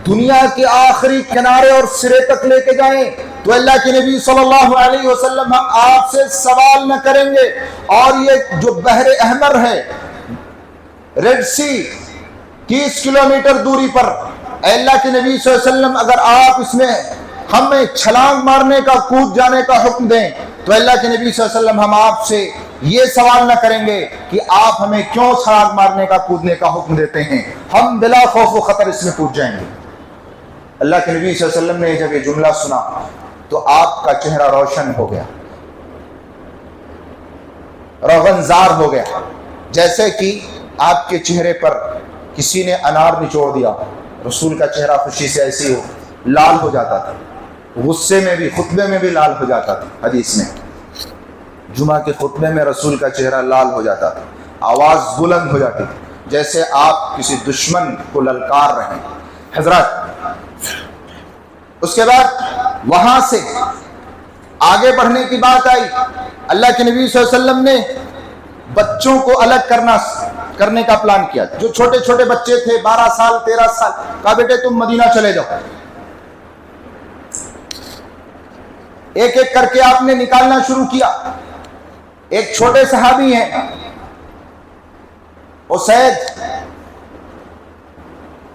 دنیا کے آخری کنارے اور سرے تک لے کے جائیں، تو اللہ کے نبی صلی اللہ علیہ وسلم ہم آپ سے سوال نہ کریں گے، اور یہ جو بحر احمر ہے، ریڈ سی 30 کلومیٹر دوری پر، اے اللہ کے نبی صلی اللہ علیہ وسلم اگر آپ اس میں ہمیں چھلانگ مارنے کا، کود جانے کا حکم دیں، تو اللہ کے نبی صلی اللہ علیہ وسلم ہم آپ سے یہ سوال نہ کریں گے کہ آپ ہمیں کیوں چھلانگ مارنے کا، کودنے کا حکم دیتے ہیں، ہم بلا خوف و خطر اس میں کود جائیں گے۔ اللہ کے نبی صلی اللہ علیہ وسلم نے جب یہ جملہ سنا تو آپ کا چہرہ روشن ہو گیا، روغنزار ہو گیا، جیسے کہ آپ کے چہرے پر کسی نے انار نچوڑ دیا۔ رسول کا چہرہ خوشی سے ایسی ہو لال ہو جاتا تھا، غصے میں بھی، خطبے میں بھی لال ہو جاتا تھا۔ حدیث میں جمعہ کے خطبے میں رسول کا چہرہ لال ہو جاتا تھا، آواز بلند ہو جاتی تھی، جیسے آپ کسی دشمن کو للکار رہے ہیں۔ حضرات، اس کے بعد وہاں سے آگے بڑھنے کی بات آئی اللہ کے نبی صلی اللہ علیہ وسلم نے بچوں کو الگ کرنے کا پلان کیا. جو چھوٹے چھوٹے بچے تھے 12 سال 13 سال, کہا بیٹے تم مدینہ چلے جاؤ. ایک ایک کر کے آپ نے نکالنا شروع کیا. ایک چھوٹے صحابی ہیں اسید,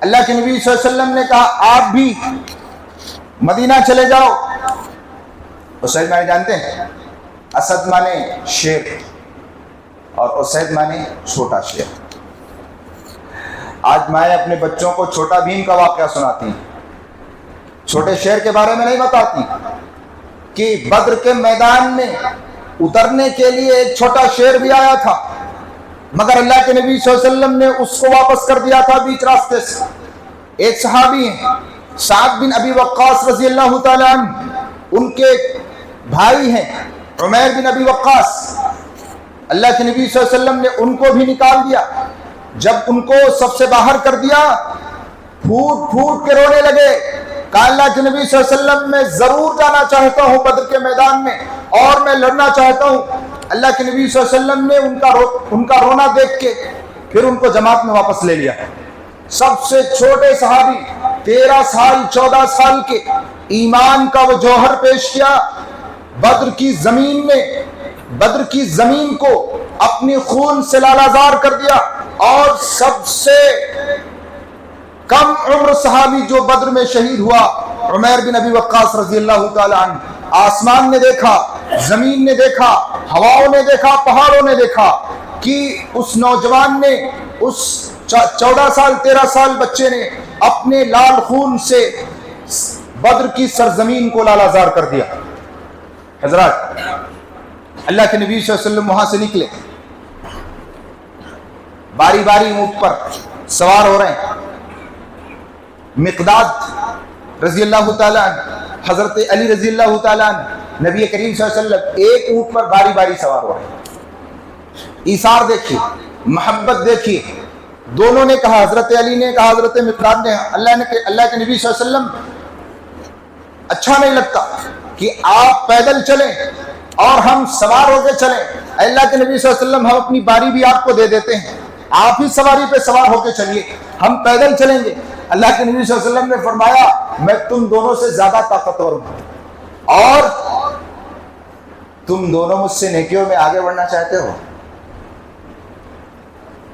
اللہ کے نبی صلی اللہ علیہ وسلم نے کہا آپ بھی مدینہ چلے جاؤ. اسید مانے جانتے ہیں, اسد مانے شیر اور اسید مانے چھوٹا شیر. آج مائیں اپنے بچوں کو چھوٹا بھیم کا واقعہ سناتی ہیں, چھوٹے شیر کے بارے میں نہیں بتاتی کہ بدر کے میدان میں اترنے کے لیے ایک چھوٹا شیر بھی آیا تھا, مگر اللہ کے نبی صلی اللہ علیہ وسلم نے اس کو واپس کر دیا تھا بیچ راستے سے. ایک صحابی ہیں سعد بن ابی وقاص رضی اللہ تعالی عنہ, ان کے بھائی ہیں عمیر بن ابی وقاص. اللہ کے نبی صلی اللہ علیہ وسلم نے ان کو بھی نکال دیا. جب ان کو سب سے باہر کر دیا پھوٹ پھوٹ کے رونے لگے. کہا اللہ کے نبی صلی اللہ علیہ وسلم میں ضرور جانا چاہتا ہوں بدر کے میدان میں اور میں لڑنا چاہتا ہوں. اللہ کے نبی صلی اللہ علیہ وسلم نے ان کا رونا دیکھ کے پھر ان کو جماعت میں واپس لے لیا. سب سے چھوٹے صحابی 13 سال 14 سال کے, ایمان کا وہ جوہر پیش کیا. بدر کی زمین میں بدر کی زمین کو اپنی خون سے لالازار کر دیا. اور سب سے کم عمر صحابی جو بدر میں شہید ہوا عمیر بن ابی وقاص رضی اللہ تعالی عنہ. آسمان نے دیکھا, زمین نے دیکھا, ہواؤں نے دیکھا, پہاڑوں نے دیکھا کہ اس نوجوان نے, اس 14 سال 13 سال بچے نے اپنے لال خون سے بدر کی سرزمین کو لالازار کر دیا. حضرات, اللہ کے نبی صلی اللہ علیہ وسلم وہاں سے نکلے, باری باری اونٹ پر سوار ہو رہے ہیں. مقداد رضی اللہ تعالیٰ عنہ, حضرت علی رضی اللہ تعالیٰ عنہ, نبی کریم صلی اللہ علیہ وسلم ایک اونٹ پر باری باری سوار ہو رہے ہیں. ایثار دیکھیے, محبت دیکھیے. دونوں نے کہا, حضرت علی نے کہا حضرت مقداد نے, اللہ کے نبی صلی اللہ علیہ وسلم اچھا نہیں لگتا کہ آپ پیدل چلیں اور ہم سوار ہو کے چلیں. اللہ کے نبی صلی اللہ علیہ وسلم ہم اپنی باری بھی آپ کو دے دیتے ہیں, آپ ہی سواری پہ سوار ہو کے چلیے, ہم پیدل چلیں گے. اللہ کے نبی صلی اللہ علیہ وسلم نے فرمایا میں تم دونوں سے زیادہ طاقتور ہوں اور تم دونوں مجھ سے نیکیوں میں آگے بڑھنا چاہتے ہو.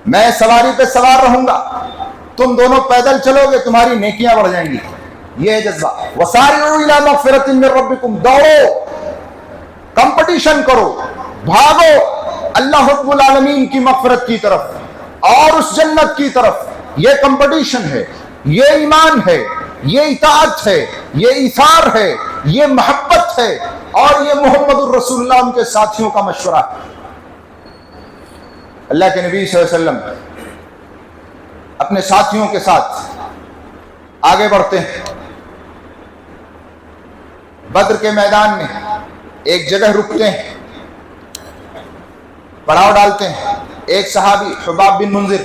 میں سواری پہ سوار رہوں گا, تم دونوں پیدل چلو گے, تمہاری نیکیاں بڑھ جائیں گی. یہ ہے جذبہ. وَسَارِعُوا إِلَىٰ مَغْفِرَةٍ مِّن رَّبِّكُمْ, دوڑو, کمپٹیشن کرو, بھاگو اللہ رب العالمین کی مغفرت کی طرف اور اس جنت کی طرف. یہ کمپٹیشن ہے, یہ ایمان ہے, یہ اطاعت ہے, یہ ایثار ہے, یہ محبت ہے اور یہ محمد الرسول اللہ ان کے ساتھیوں کا مشورہ ہے. اللہ کے نبی صلی اللہ علیہ وسلم اپنے ساتھیوں کے ساتھ آگے بڑھتے ہیں. بدر کے میدان میں ایک جگہ رکتے ہیں, پڑاؤ ڈالتے ہیں. ایک صحابی حباب بن منذر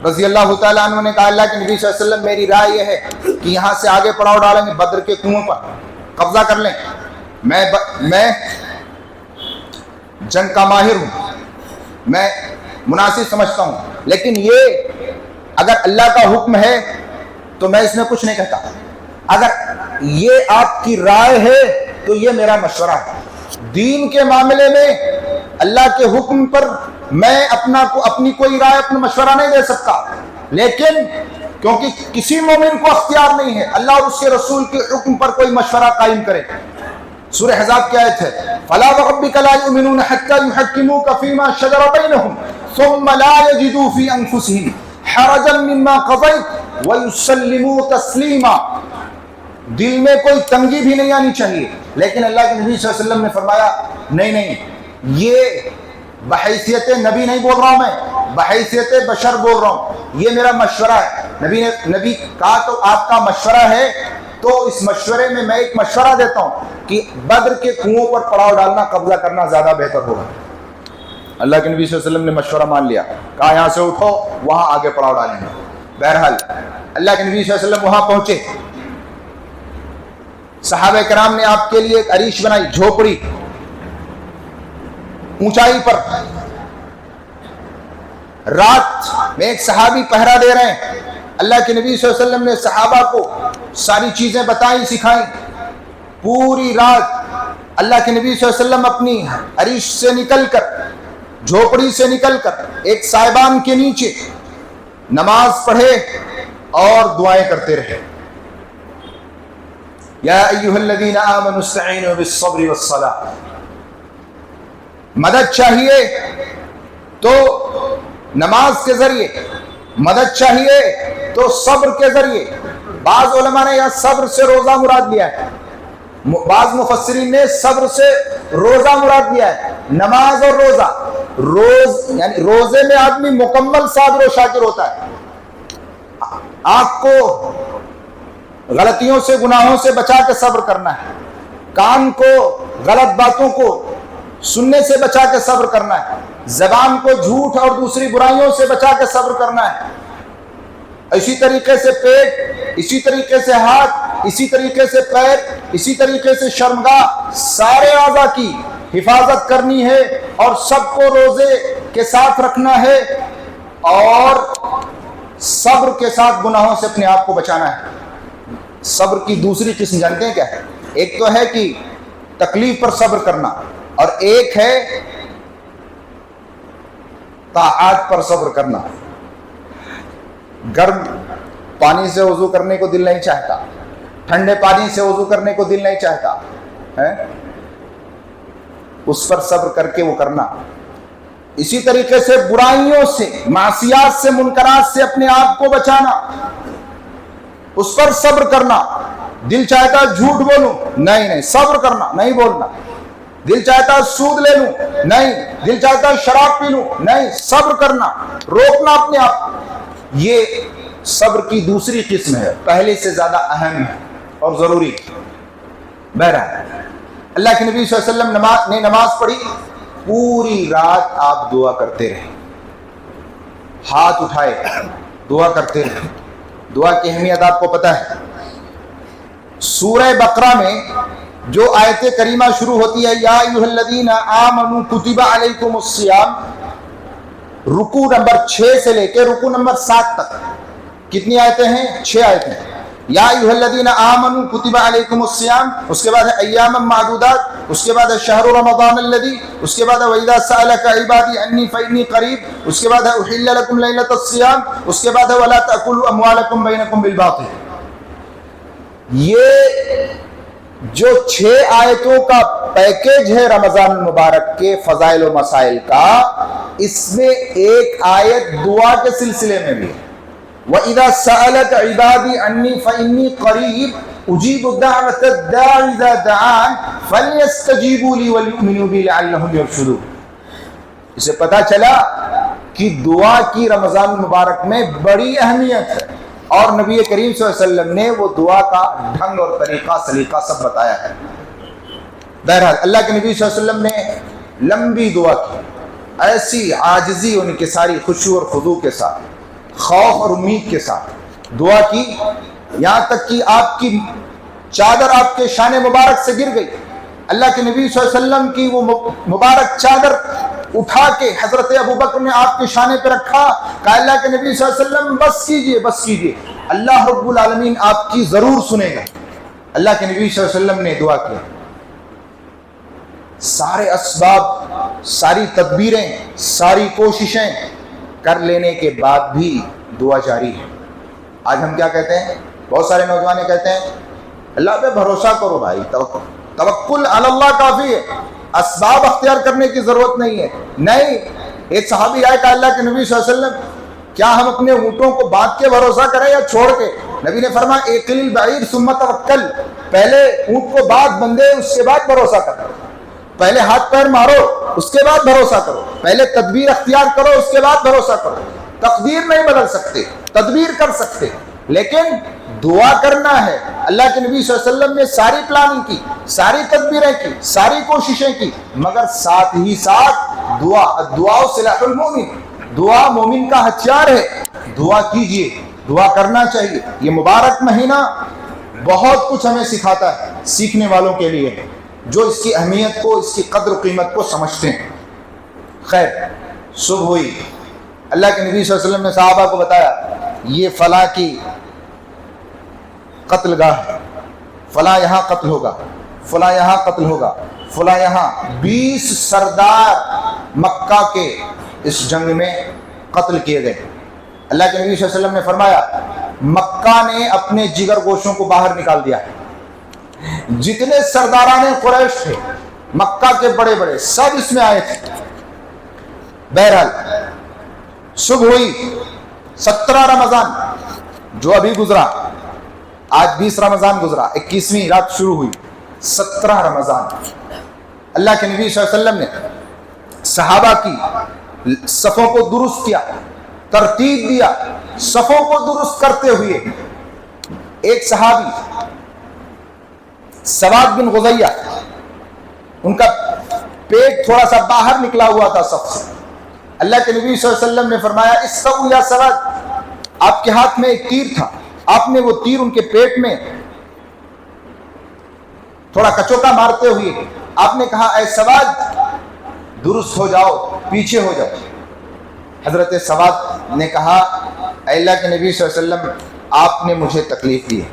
رضی اللہ تعالیٰ عنہ نے کہا اللہ کے نبی صلی اللہ علیہ وسلم میری رائے یہ ہے کہ یہاں سے آگے پڑاؤ ڈالیں گے, بدر کے کنویں پر قبضہ کر لیں. میں جنگ کا ماہر ہوں, میں مناسب سمجھتا ہوں, لیکن یہ اگر اللہ کا حکم ہے تو میں اس میں کچھ نہیں کہتا. اگر یہ آپ کی رائے ہے تو یہ میرا مشورہ ہے. دین کے معاملے میں اللہ کے حکم پر میں اپنی کوئی رائے, اپنا مشورہ نہیں دے سکتا, لیکن کیونکہ کسی مومن کو اختیار نہیں ہے اللہ اور اس کے رسول کے حکم پر کوئی مشورہ قائم کرے. سورہ احزاب کی آیت ہے فَلَا وَرَبِّكَ لَا يُؤْمِنُونَ حَتَّى يُحَكِّمُوكَ فِي مَا شَجَرَ بَيْنَهُمْ ثُمَّ لَا يَجِدُوا فِي أَنفُسِهِمْ حَرَجًا مِّمَّا قَضَيْتَ وَيُسَلِّمُوا تَسْلِيمًا. دل میں کوئی تنگی بھی نہیں آنی چاہیے, لیکن اللہ کے نبی صلی اللہ علیہ وسلم نے فرمایا نہیں, یہ بحیثیت نبی نہیں بول رہا ہوں, میں بحیثیت بشر بول رہا ہوں, یہ میرا مشورہ ہے. نبی کہا تو آپ کا مشورہ ہے, تو اس مشورے میں ایک مشورہ دیتا ہوں کہ بدر کے کنویں پر پڑاؤ ڈالنا, قبضہ کرنا زیادہ بہتر ہوگا. اللہ کے نبی صلی اللہ علیہ وسلم نے مشورہ مان لیا, کہا یہاں سے اٹھو, وہاں آگے پڑاؤ ڈالیں گے. بہرحال اللہ کے نبی صلی اللہ علیہ وسلم وہاں پہنچے. صحابہ کرام نے آپ کے لیے ایک عریش بنائی, جھوپڑی. اونچائی پر. رات میں ایک صحابی پہرا دے رہے ہیں. اللہ کے نبی صلی اللہ علیہ وسلم نے صحابہ کو ساری چیزیں بتائیں سکھائیں. پوری رات اللہ کے نبی صلی اللہ علیہ وسلم اپنی عریش سے نکل کر, جھوپڑی سے نکل کر ایک سائبان کے نیچے نماز پڑھے اور دعائیں کرتے رہے. یا ایھا الذین آمنوا استعینوا بالصبر والصلاۃ. مدد چاہیے تو نماز کے ذریعے, مدد چاہیے تو صبر کے ذریعے. بعض علماء نے یہاں صبر سے روزہ مراد لیا ہے, بعض مفسرین نے صبر سے روزہ مراد لیا ہے. نماز اور روزہ, یعنی روزے میں آدمی مکمل صابر و شاکر ہوتا ہے. آنکھ کو غلطیوں سے, گناہوں سے بچا کے صبر کرنا ہے. کان کو غلط باتوں کو سننے سے بچا کے صبر کرنا ہے. زبان کو جھوٹ اور دوسری برائیوں سے بچا کے صبر کرنا ہے. اسی طریقے سے پیٹ, اسی طریقے سے ہاتھ, اسی طریقے سے پیر, اسی طریقے سے شرمگاہ, سارے اعضاء کی حفاظت کرنی ہے اور سب کو روزے کے ساتھ رکھنا ہے اور صبر کے ساتھ گناہوں سے اپنے آپ کو بچانا ہے. صبر کی دوسری قسم جانتے ہیں کیا ہے؟ ایک تو ہے کہ تکلیف پر صبر کرنا, اور ایک ہے طاعات پر صبر کرنا. گرم پانی سے وضو کرنے کو دل نہیں چاہتا, ٹھنڈے پانی سے وضو کرنے کو دل نہیں چاہتا ہے, اس پر صبر کر کے وہ کرنا. اسی طریقے سے برائیوں سے, معصیات سے, منکرات سے اپنے آپ کو بچانا, اس پر صبر کرنا. دل چاہتا جھوٹ بولوں, نہیں, صبر کرنا, نہیں بولنا. دل چاہتا سود لے لوں, نہیں. دل چاہتا شراب پی لوں, نہیں. صبر کرنا, روکنا اپنے آپ. یہ صبر کی دوسری قسم ہے, پہلے سے زیادہ اہم ہے اور ضروری. بہرحال اللہ کے نبی صلی اللہ علیہ وسلم نے نماز پڑھی, پوری رات آپ دعا کرتے رہے, ہاتھ اٹھائے دعا کرتے رہے. دعا کی اہمیت آپ کو پتہ ہے. سورہ بقرہ میں جو آیت کریمہ شروع ہوتی ہے یا ایھا الذین آمنوا کتب علیکم الصیام, رکوع نمبر 6 سے لے کے رکوع نمبر 7 تک کتنی آیتیں ہیں؟ 6 آیتیں. یا ایھا الذین آمنوا کتب علیکم الصیام, اس کے بعد ہے ایاما معدودات, اس کے بعد ہے شہر رمضان الذی, اس کے بعد ہے وَإِذَا سَأَلَكَ عِبَادِي عَنِّي فَإِنِّي قَرِيبٌ, اس کے بعد ہے أُحِلَّ لَكُمْ لَيْلَةَ الصِّيَامِ, اس کے بعد ہے وَلَا تَأْكُلُوا أَمْوَالَكُمْ بَيْنَكُمْ بِالْبَاطِلِ. یہ جو 6 آیتوں کا پیکیج ہے رمضان المبارک کے فضائل و مسائل کا, اس میں ایک آیت دعا کے سلسلے میں بھی ہے. وَإِذَا سَأَلَكَ عِبَادِي عَنِّي فَإِنِّي قَرِيبٌ أُجِيبُ دَعْوَةَ الدَّاعِ إِذَا دَعَانِ فَلْيَسْتَجِيبُوا لِي وَلْيُؤْمِنُوا بِي لَعَلَّهُمْ يَرْشُدُونَ. اسے پتہ چلا کہ دعا کی رمضان المبارک میں بڑی اہمیت ہے, اور نبی کریم صلی اللہ علیہ وسلم نے وہ دعا کا ڈھنگ اور طریقہ سلیقہ سب بتایا ہے. بہرحال اللہ کے نبی صلی اللہ علیہ وسلم نے لمبی دعا کی, ایسی عاجزی اور انکساری, خشوع اور خضوع کے ساتھ, خوف اور امید کے ساتھ دعا کی, یہاں تک کہ آپ کی چادر آپ کے شان مبارک سے گر گئی. اللہ کے نبی صلی اللہ علیہ وسلم کی وہ مبارک چادر اٹھا کے حضرت ابوبکر نے آپ کے شانے پہ رکھا, کہا اللہ کے نبی صلی اللہ علیہ وسلم بس کیجئے, بس کیجئے, اللہ رب العالمین آپ کی ضرور سنے گا. اللہ کے نبی صلی اللہ علیہ وسلم نے دعا کیا. سارے اسباب, ساری تدبیریں, ساری کوششیں کر لینے کے بعد بھی دعا جاری ہے. آج ہم کیا کہتے ہیں؟ بہت سارے نوجوان کہتے ہیں اللہ پہ بھروسہ کرو بھائی, توکل علی اللہ کافی ہے, اسباب اختیار کرنے کی ضرورت نہیں ہے. نہیں, ایک صحابی آئے کہ اللہ کے نبی صلی اللہ علیہ وسلم کیا ہم اپنے اونٹوں کو باندھ کے بھروسہ کریں یا چھوڑ کے؟ نبی نے فرمایا اقل البعیر ثم توکل, پہلے اونٹ کو باندھ بندے, اس کے بعد بھروسہ کرو. پہلے ہاتھ پیر مارو, اس کے بعد بھروسہ کرو. پہلے تدبیر اختیار کرو, اس کے بعد بھروسہ کرو. تقدیر نہیں بدل سکتے, تدبیر کر سکتے, لیکن دعا کرنا ہے. اللہ کے نبی صلی اللہ علیہ وسلم نے ساری پلاننگ کی, ساری تدبیریں کی, ساری کوششیں کی, مگر ساتھ ہی ساتھ دعا, الدعاء سلاح المومن, دعا مومن کا ہتھیار ہے. دعا کیجئے, دعا کرنا چاہیے. یہ مبارک مہینہ بہت کچھ ہمیں سکھاتا ہے, سیکھنے والوں کے لیے جو اس کی اہمیت کو, اس کی قدر و قیمت کو سمجھتے ہیں. خیر صبح ہوئی, اللہ کے نبی صلی اللہ علیہ وسلم نے صحابہ کو بتایا یہ فلاں کی قتل گاہ ہے, فلاں یہاں قتل ہوگا, فلاں یہاں قتل ہوگا, فلاں یہاں. 20 سردار مکہ کے اس جنگ میں قتل کیے گئے. اللہ کے نبی صلی اللہ علیہ وسلم نے فرمایا مکہ نے اپنے جگر گوشوں کو باہر نکال دیا ہے. جتنے سرداران قریش تھے مکہ کے بڑے بڑے سب اس میں آئے تھے. بہرحال صبح ہوئی 17 رمضان جو ابھی گزرا, آج 20 رمضان گزرا, 21ویں رات شروع ہوئی, 17 رمضان. اللہ کے نبی صلی اللہ علیہ وسلم نے صحابہ کی صفوں کو درست کیا, ترتیب دیا. صفوں کو درست کرتے ہوئے ایک صحابی سواد بن غزیہ, ان کا پیٹ تھوڑا سا باہر نکلا ہوا تھا صف سے. اللہ کے نبی صلی اللہ علیہ وسلم نے فرمایا استو یا سواد, آپ کے ہاتھ میں ایک تیر تھا, آپ نے وہ تیر ان کے پیٹ میں تھوڑا کچوٹا مارتے ہوئے آپ نے کہا اے سواد درست ہو جاؤ, پیچھے ہو جاؤ. حضرت سواد نے کہا اے اللہ کے نبی صلی اللہ علیہ وسلم آپ نے مجھے تکلیف دی ہے,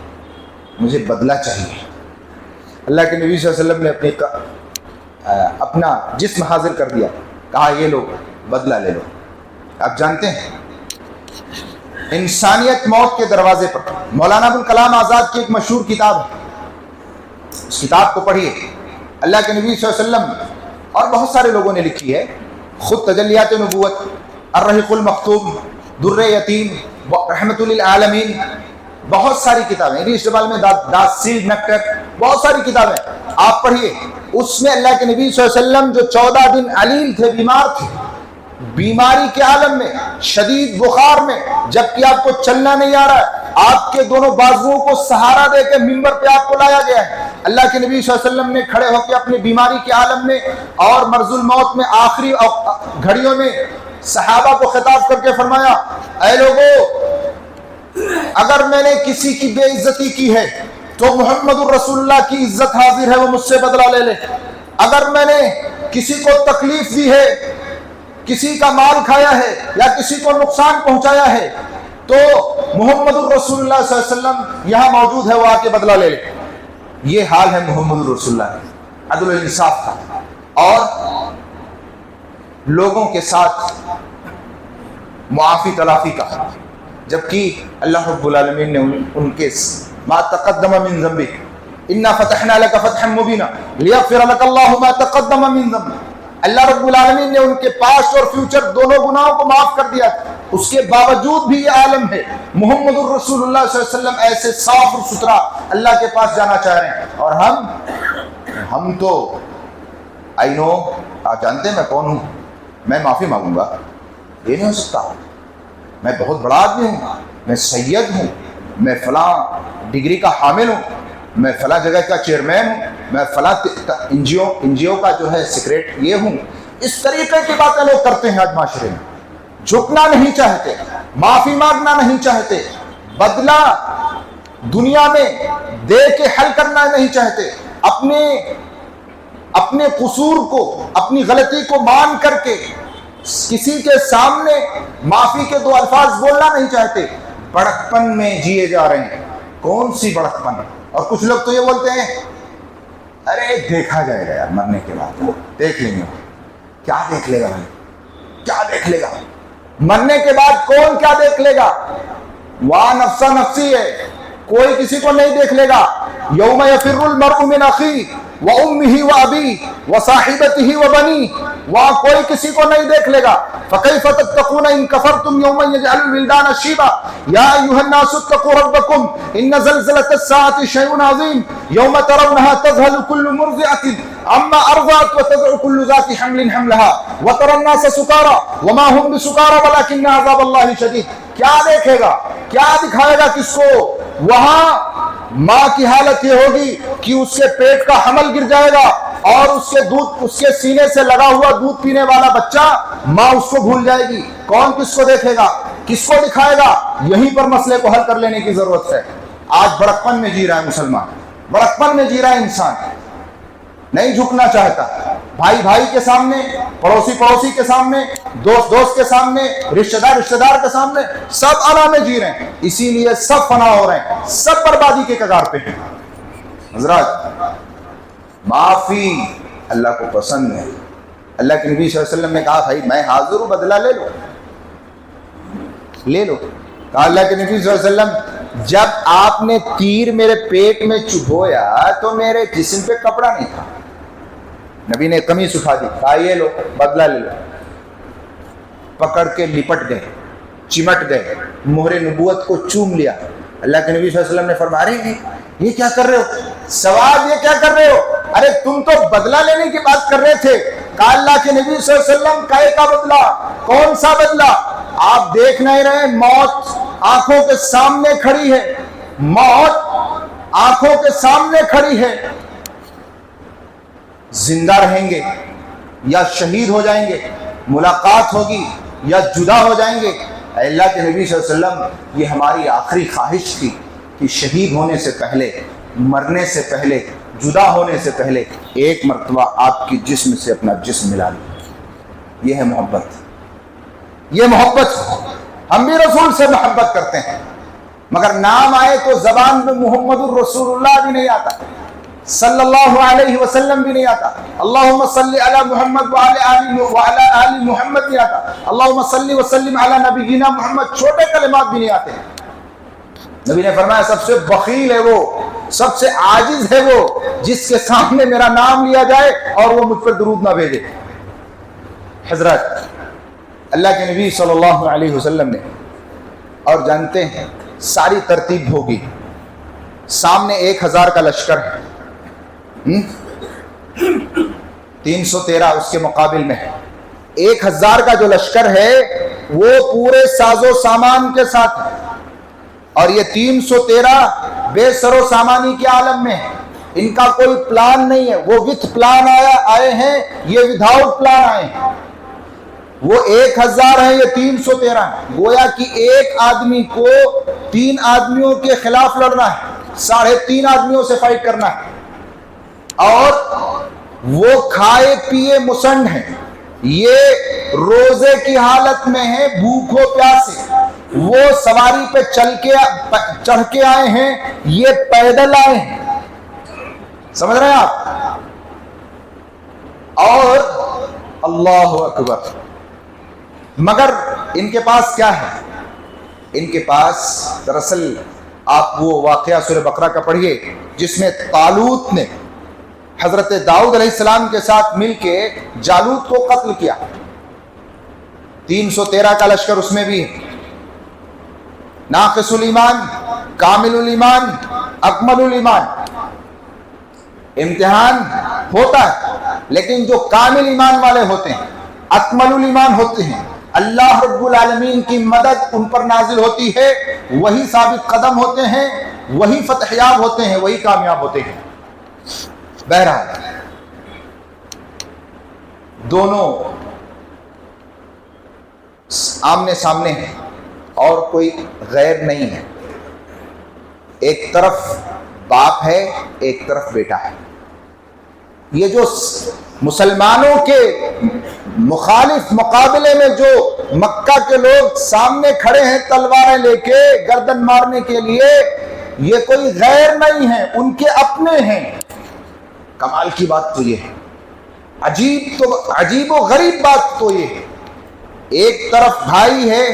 مجھے بدلہ چاہیے. اللہ کے نبی صلی اللہ علیہ وسلم نے اپنا جسم حاضر کر دیا, کہا یہ لو بدلہ لے لو. آپ جانتے ہیں انسانیت موت کے دروازے پر, مولانا ابوالکلام آزاد کی ایک مشہور کتاب ہے, اس کتاب کو پڑھیے. اللہ کے نبی صلی اللہ علیہ وسلم اور بہت سارے لوگوں نے لکھی ہے, خود تجلیات نبوت, الرحیق المختوم, در یتیم, رحمت للعالمین, بہت ساری کتابیں, انگلش زبان میں داسیل نیکٹر, بہت ساری کتابیں آپ پڑھیے. اس میں اللہ کے نبی صلی اللہ علیہ وسلم جو 14 دن علیل تھے, بیمار تھے, بیماری کے عالم میں, شدید بخار میں, جبکہ آپ کو چلنا نہیں آ رہا ہے, آپ کے دونوں بازوؤں کو سہارا دے کے منبر پہ آپ کو لایا گیا ہے. اللہ کے نبی صلی اللہ علیہ وسلم نے کھڑے ہو کے اپنی بیماری کے عالم میں اور مرض الموت میں آخری گھڑیوں میں صحابہ کو خطاب کر کے فرمایا اے لوگو اگر میں نے کسی کی بے عزتی کی ہے تو محمد الرسول اللہ کی عزت حاضر ہے, وہ مجھ سے بدلہ لے لے. اگر میں نے کسی کو تکلیف دی ہے, کسی کا مال کھایا ہے یا کسی کو نقصان پہنچایا ہے تو محمد الرسول اللہ صلی اللہ علیہ وسلم یہاں موجود ہے, وہ آ کے بدلہ لے لے. یہ حال ہے محمد الرسول اللہ کا, عدل و انصاف کا, اور لوگوں کے ساتھ معافی تلافی کا. جبکہ اللہ رب العالمین نے ان کے ما تقدم من ذنبک انا فتحنا لك فتحا مبینا لیغفر لك اللہ ما تقدم من ذنبک. اللہ رب العالمین نے ان کے پاسٹ اور فیوچر دونوں گناہوں کو معاف کر دیا. اس کے باوجود بھی یہ عالم ہے محمد الرسول اللہ صلی اللہ علیہ وسلم ایسے صاف اور ستھرا اللہ کے پاس جانا چاہ رہے ہیں, اور ہم تو آئی نو, آپ جانتے ہیں میں کون ہوں, میں معافی مانگوں گا, یہ نہیں ہو سکتا, میں بہت بڑا آدمی ہوں, میں سید ہوں, میں فلاں ڈگری کا حامل ہوں, میں فلاں جگہ کا چیئرمین ہوں, میں فلاں این جی او کا جو ہے سیکریٹ یہ ہوں. اس طریقے کی باتیں لوگ کرتے ہیں آج معاشرے میں. جھکنا نہیں چاہتے, معافی مانگنا نہیں چاہتے, بدلہ دنیا میں دے کے حل کرنا نہیں چاہتے, اپنے قصور کو, اپنی غلطی کو مان کر کے کسی کے سامنے معافی کے 2 الفاظ بولنا نہیں چاہتے. بڑکپن میں جیے جا رہے ہیں. کون سی بڑکپن؟ اور کچھ لوگ تو یہ بولتے ہیں ارے دیکھا جائے گا یار, مرنے کے بعد دیکھ لیں گے. کیا دیکھ لے گا بھائی, کیا دیکھ لے گا؟ مرنے کے بعد کون کیا دیکھ لے گا؟ وہاں نفسا نفسی ہے, کوئی کسی کو نہیں دیکھ لے گا. یوم یفر المرء من اخیہ وامہ وابیہ وصاحبتہ وبنیہ, وہاں کوئی کسی کو نہیں دیکھ لے گا. فکیف تتقون ان کفرتم یوما یجعل الولدان شیبا یا ایھا الناس اتقوا ربکم ان زلزلۃ الساعۃ شیء عظیم یوم ترونها تذهل كل مرضعۃ عما ارضعت وتضع كل ذات حمل حملها وترى الناس سکارى وما هم بسکارى ولكن عذاب الله شدید. کیا دیکھے گا, کیا دکھائے گا کس کو؟ وہاں ماں کی حالت یہ ہوگی کہ اس کے پیٹ کا حمل گر جائے گا اور اس کے سینے سے لگا ہوا دودھ پینے والا بچہ, ماں اس کو بھول جائے گی. کون کس کو دیکھے گا, کس کو دکھائے گا؟ یہیں پر مسئلے کو حل کر لینے کی ضرورت ہے. آج بڑکپن میں جی رہا ہے مسلمان, بڑکپن میں جی رہا ہے انسان, نہیں جھکنا چاہتا. بھائی بھائی کے سامنے، پڑوسی پڑوسی کے سامنے، دوست دوست کے سامنے، رشتہ دار کے سامنے، سب اعلیٰ میں جی رہے ہیں، اسی لیے سب فنا ہو رہے ہیں، سب بربادی کے کگار پہ ہیں۔ حضرات، معافی اللہ کو پسند ہے۔ اللہ کے نبی صلی اللہ علیہ وسلم نے کہا بھائی میں حاضر ہوں، بدلہ لے لو لے لو۔ کہا اللہ کے نبی صلی اللہ علیہ وسلم جب آپ نے تیر میرے پیٹ میں چبھویا تو میرے جسم پہ کپڑا نہیں تھا، نبی نے قمیص اٹھا دی، کہا یہ لو بدلہ لے لو۔ پکڑ کے لپٹ گئے، چمٹ گئے، مہر نبوت کو چوم لیا۔ اللہ کے نبی صلی اللہ علیہ وسلم نے فرمایا رہے یہ کیا کر رہے ہو؟ سواد یہ کیا کر رہے ہو؟ ارے تم تو بدلہ لینے کی بات کر رہے تھے۔ کہا اللہ کے نبی صلی اللہ علیہ وسلم کائے کا بدلہ؟ کون سا بدلہ؟ آپ دیکھ نہیں رہے موت آنکھوں کے سامنے کھڑی ہے، موت آنکھوں کے سامنے کھڑی ہے۔ زندہ رہیں گے یا شہید ہو جائیں گے، ملاقات ہوگی یا جدا ہو جائیں گے۔ اللہ کے نبی صلی اللہ علیہ وسلم یہ ہماری آخری خواہش تھی کہ شہید ہونے سے پہلے، مرنے سے پہلے، جدا ہونے سے پہلے ایک مرتبہ آپ کی جسم سے اپنا جسم ملا لیں۔ یہ ہے محبت، یہ محبت۔ ہم بھی رسول سے محبت کرتے ہیں، مگر نام آئے تو زبان میں محمد الرسول اللہ بھی نہیں آتا، صلی اللہ علیہ وسلم بھی نہیں آتا، اللہم صلی علی محمد وعلی آل محمد نہیں آتا، اللہم صلی وسلم علی نبینا محمد، چھوٹے کلمات بھی نہیں آتے۔ نبی نے فرمایا سب سے بخیل ہے وہ، سب سے عاجز ہے وہ جس کے سامنے میرا نام لیا جائے اور وہ مجھ پر درود نہ بھیجے۔ حضرت، اللہ کے نبی صلی اللہ علیہ وسلم نے، اور جانتے ہیں ساری ترتیب ہوگی، سامنے 1000 کا لشکر ہے، 313 اس کے مقابل میں ہے۔ 1000 کا جو لشکر ہے وہ پورے ساز و سامان کے ساتھ ہے، اور یہ 313 بے سر و سامانی کے عالم میں ہے، ان کا کوئی پلان نہیں ہے، وہ وتھ پلان آئے ہیں، یہ وداؤٹ پلان آئے ہیں۔ وہ 1000 ہے، یہ 313 ہے۔ گویا کہ ایک آدمی کو 3 آدمیوں کے خلاف لڑنا ہے، 3.5 آدمیوں سے فائٹ کرنا ہے، اور وہ کھائے پیے مسنڈ ہیں، یہ روزے کی حالت میں ہیں، بھوکھوں پیاسے، وہ سواری پہ چڑھ کے آئے ہیں، یہ پیدل آئے ہیں، سمجھ رہے ہیں آپ؟ اور اللہ اکبر، مگر ان کے پاس کیا ہے؟ ان کے پاس دراصل آپ وہ واقعہ سورہ بقرہ کا پڑھیے جس میں طالوت نے حضرت داؤد علیہ السلام کے ساتھ مل کے جالوت کو قتل کیا۔ 313 کا لشکر اس میں بھی ہے، ناقص الایمان، کامل الایمان، اکمل الایمان۔ امتحان ہوتا ہے، لیکن جو کامل ایمان والے ہوتے ہیں، اکمل الایمان ہوتے ہیں، اللہ رب العالمین کی مدد ان پر نازل ہوتی ہے، وہی ثابت قدم ہوتے ہیں، وہی فتح یاب ہوتے ہیں، وہی کامیاب ہوتے ہیں۔ بہرحال دونوں آمنے سامنے ہیں اور کوئی غیر نہیں ہے، ایک طرف باپ ہے، ایک طرف بیٹا ہے۔ یہ جو مسلمانوں کے مخالف مقابلے میں جو مکہ کے لوگ سامنے کھڑے ہیں تلواریں لے کے گردن مارنے کے لیے، یہ کوئی غیر نہیں ہے، ان کے اپنے ہیں۔ کمال کی بات تو یہ ہے، عجیب و غریب بات تو یہ ہے، ایک طرف بھائی ہے،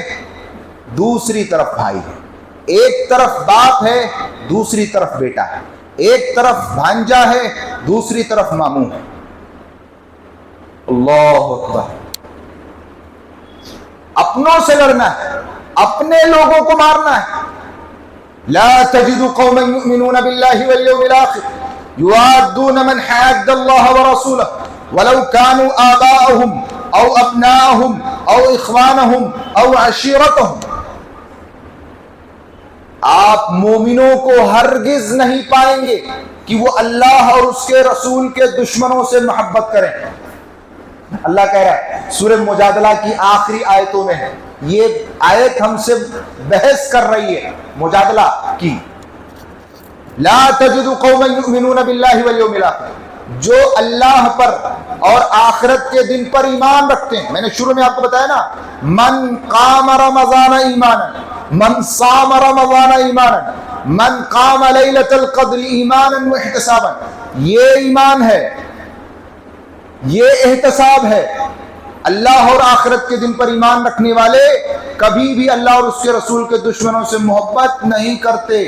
دوسری طرف بھائی ہے، ایک طرف باپ ہے، دوسری طرف بیٹا ہے، ایک طرف بھانجا ہے، دوسری طرف ماموں ہے۔ اللہ اکبر، اپنوں سے لڑنا ہے، اپنے لوگوں کو مارنا ہے۔ لا تجد قوما يؤمنون بالله واليوم الآخر يوادون من حاد الله ورسوله ولو كانوا آباءهم او ابناءهم او اخوانهم او عشيرتهم۔ آپ مومنوں کو ہرگز نہیں پائیں گے کہ وہ اللہ اور اس کے رسول کے دشمنوں سے محبت کریں۔ اللہ کہہ رہا ہے سورہ مجادلہ کی آخری آیتوں میں ہے، یہ آیت ہم سے بحث کر رہی ہے مجادلہ کی۔ لا تجد قوما يؤمنون بالله واليوم الآخر، جو اللہ پر اور آخرت کے دن پر ایمان رکھتے ہیں. میں نے شروع میں آپ کو بتایا نا، من قام رمضان ایمانا، من صام رمضان ایمانا، من قام لیلۃ القدر ایمانا واحتسابا. یہ ایمان ہے، یہ احتساب ہے. اللہ اور آخرت کے دن پر ایمان رکھنے والے کبھی بھی اللہ اور اس کے رسول کے دشمنوں سے محبت نہیں کرتے.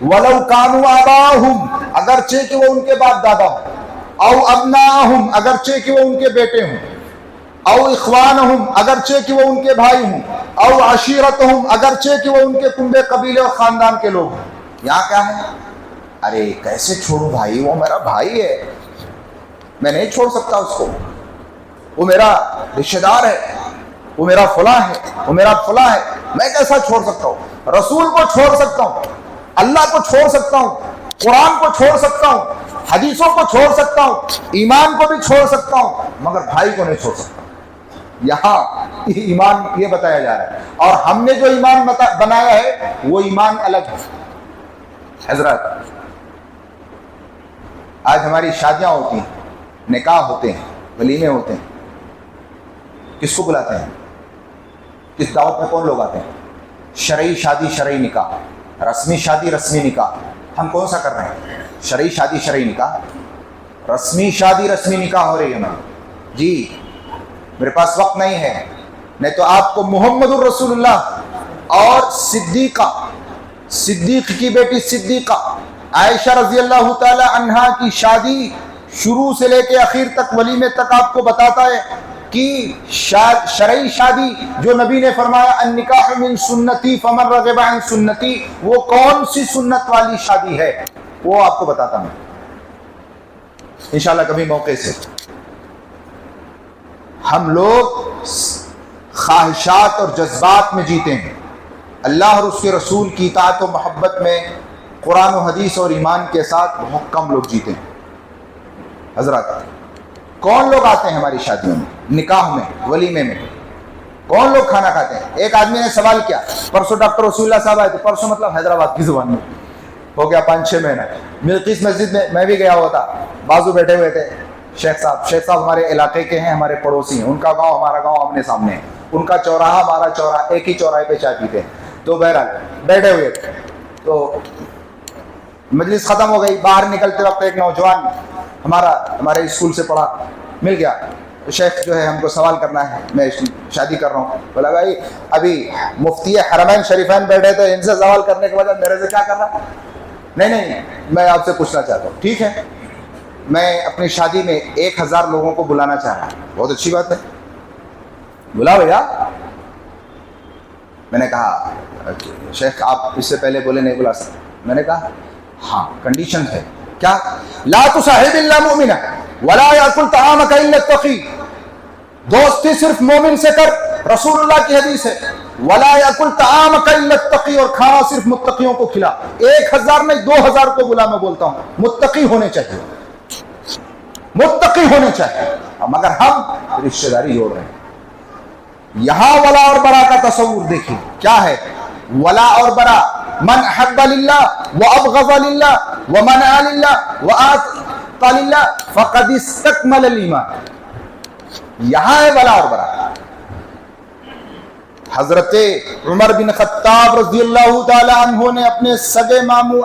وَلَوْ كَانُوا آبَاءَهُمْ، اگرچہ کہ وہ ان کے باپ دادا ہوں، او ابناءہم، اگرچہ کہ وہ ان کے بیٹے ہوں، او اخوانہم، اگرچہ کہ وہ ان کے بھائی ہوں، او عشیرتہم، اگرچہ کہ وہ ان کے کنبے قبیلے اور خاندان کے لوگ ہوں. یہاں کیا ہے؟ ارے کیسے چھوڑوں بھائی، وہ میرا بھائی ہے، میں نہیں چھوڑ سکتا اس کو، وہ میرا رشتہ دار ہے، وہ میرا فلاں ہے، وہ میرا فلاں ہے، میں کیسا چھوڑ سکتا ہوں؟ رسول کو چھوڑ سکتا ہوں، اللہ کو چھوڑ سکتا ہوں، قرآن کو چھوڑ سکتا ہوں، حدیثوں کو چھوڑ سکتا ہوں، ایمان کو بھی چھوڑ سکتا ہوں، مگر بھائی کو نہیں چھوڑ سکتا. یہاں ایمان یہ بتایا جا رہا ہے، اور ہم نے جو ایمان بنایا ہے وہ ایمان الگ ہے. حضرات آج ہماری شادیاں ہوتی ہیں، نکاح ہوتے ہیں، ولیمے ہوتے ہیں، کس کو بلاتے ہیں؟ کس دعوت میں کون لوگ آتے ہیں؟ شرعی شادی، شرعی نکاح، رسمی شادی، رسمی نکاح. ہم کون سا کر رہے ہیں؟ شرعی شادی، شرعی نکاح. رسمی شادی، رسمی نکاح ہو رہی ہے ہماری. جی میرے پاس وقت نہیں ہے، نہیں تو آپ کو محمد الرسول اللہ اور صدیقہ، صدیق کی بیٹی صدیقہ عائشہ رضی اللہ تعالی عنہا کی شادی شروع سے لے کے اخیر تک، ولیمے تک آپ کو بتاتا ہے کہ شرعی شادی جو نبی نے فرمایا النکاح من سنتی فمن رغب عن سنتی، وہ کون سی سنت والی شادی ہے وہ آپ کو بتاتا ہوں انشاءاللہ کبھی موقع سے. ہم لوگ خواہشات اور جذبات میں جیتے ہیں، اللہ اور اس کے رسول کی اطاعت و محبت میں قرآن و حدیث اور ایمان کے ساتھ بہت کم لوگ جیتے ہیں. حضرات کون لوگ آتے ہیں ہماری شادیوں میں، نکاح میں، ولیمے میں؟ کون لوگ کھانا کھاتے ہیں؟ ایک آدمی نے سوال کیا، پرسوں ڈاکٹر رسول اللہ صاحب آئے تھے، پرسوں مطلب حیدرآباد کی زبان میں ہو گیا 5-6 مہینہ. ملکیس مسجد میں بھی گیا ہوا تھا، بازو بیٹھے ہوئے تھے شیخ صاحب ہمارے علاقے کے ہیں، ہمارے پڑوسی ہیں، ان کا گاؤں ہمارا گاؤں آمنے سامنے ہے، ان کا چوراہا ہمارا چوراہا، ایک ہی چوراہے پہ چائے پیتے ہیں. تو بہرحال بیٹھے ہوئے تھے، تو مجلس ختم ہو گئی. باہر نکلتے وقت ایک نوجوان ہمارے اسکول سے پڑھا مل گیا. شیخ جو ہے ہم کو سوال کرنا ہے، میں شادی کر رہا ہوں. بولا بھائی ابھی مفتی حرمین شریفین بیٹھے تھے، ان سے سوال کرنے کے بعد میرے سے کیا کرنا؟ نہیں میں آپ سے پوچھنا چاہتا ہوں. ٹھیک ہے، میں اپنی شادی میں 1000 لوگوں کو بلانا چاہ رہا ہوں. بہت اچھی بات ہے، بلا بھیا. میں نے کہا شیخ آپ اس سے پہلے بولے نہیں بلا سکتے. میں نے کہا ہاں کنڈیشن ہے. کیا؟ لا تصاحب الا مؤمنا ولا یاکل طعامک الا التقی. دوستی صرف مومن سے کر، رسول اللہ کی حدیث ہے. ولا یاکل طعامک الا التقی، اور کھانا صرف متقیوں کو کھلا. 1000 نہیں 2000 کو بلا. میں بولتا ہوں متقی ہونے چاہیے، متقی ہونے چاہیے، مگر ہم رشتہ داری جوڑ رہے ہیں. یہاں ولا اور برا کا تصور دیکھیں کیا ہے. ولا اور برا، من احب للہ وابغض للہ ومنع للہ واعطى للہ فقد استکمل الایمان. یہاں ہے ولا اور برا. حضرت عمر بن خطاب رضی اللہ تعالی عنہ نے اپنے سگے ماموں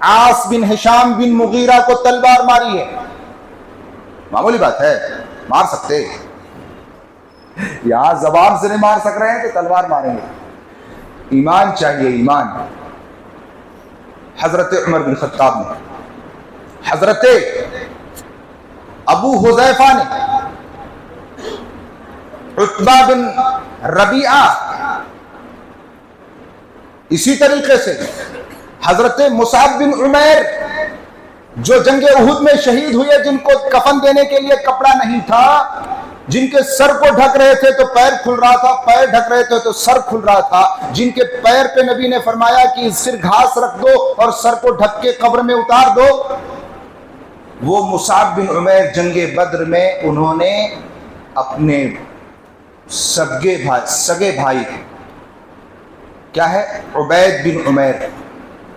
عاص بن ہشام بن مغیرہ کو تلوار ماری ہے. معمولی بات ہے، مار سکتے، یہاں زبان سے نہیں مار سک رہے ہیں تو تلوار ماریں گے. ایمان چاہیے، ایمان. حضرت عمر بن خطاب نے، حضرت ابو حذیفہ نے، عتبہ بن ربیعہ، اسی طریقے سے حضرت مصعب بن عمیر جو جنگ احد میں شہید ہوئے، جن کو کفن دینے کے لیے کپڑا نہیں تھا، جن کے سر کو ڈھک رہے تھے تو پیر کھل رہا تھا، پیر ڈھک رہے تھے تو سر کھل رہا تھا، جن کے پیر پہ نبی نے فرمایا کہ صرف گھاس رکھ دو اور سر کو ڈھک کے قبر میں اتار دو، وہ مصعب بن عمیر جنگ بدر میں انہوں نے اپنے سگے بھائی کیا ہے عبید بن عمیر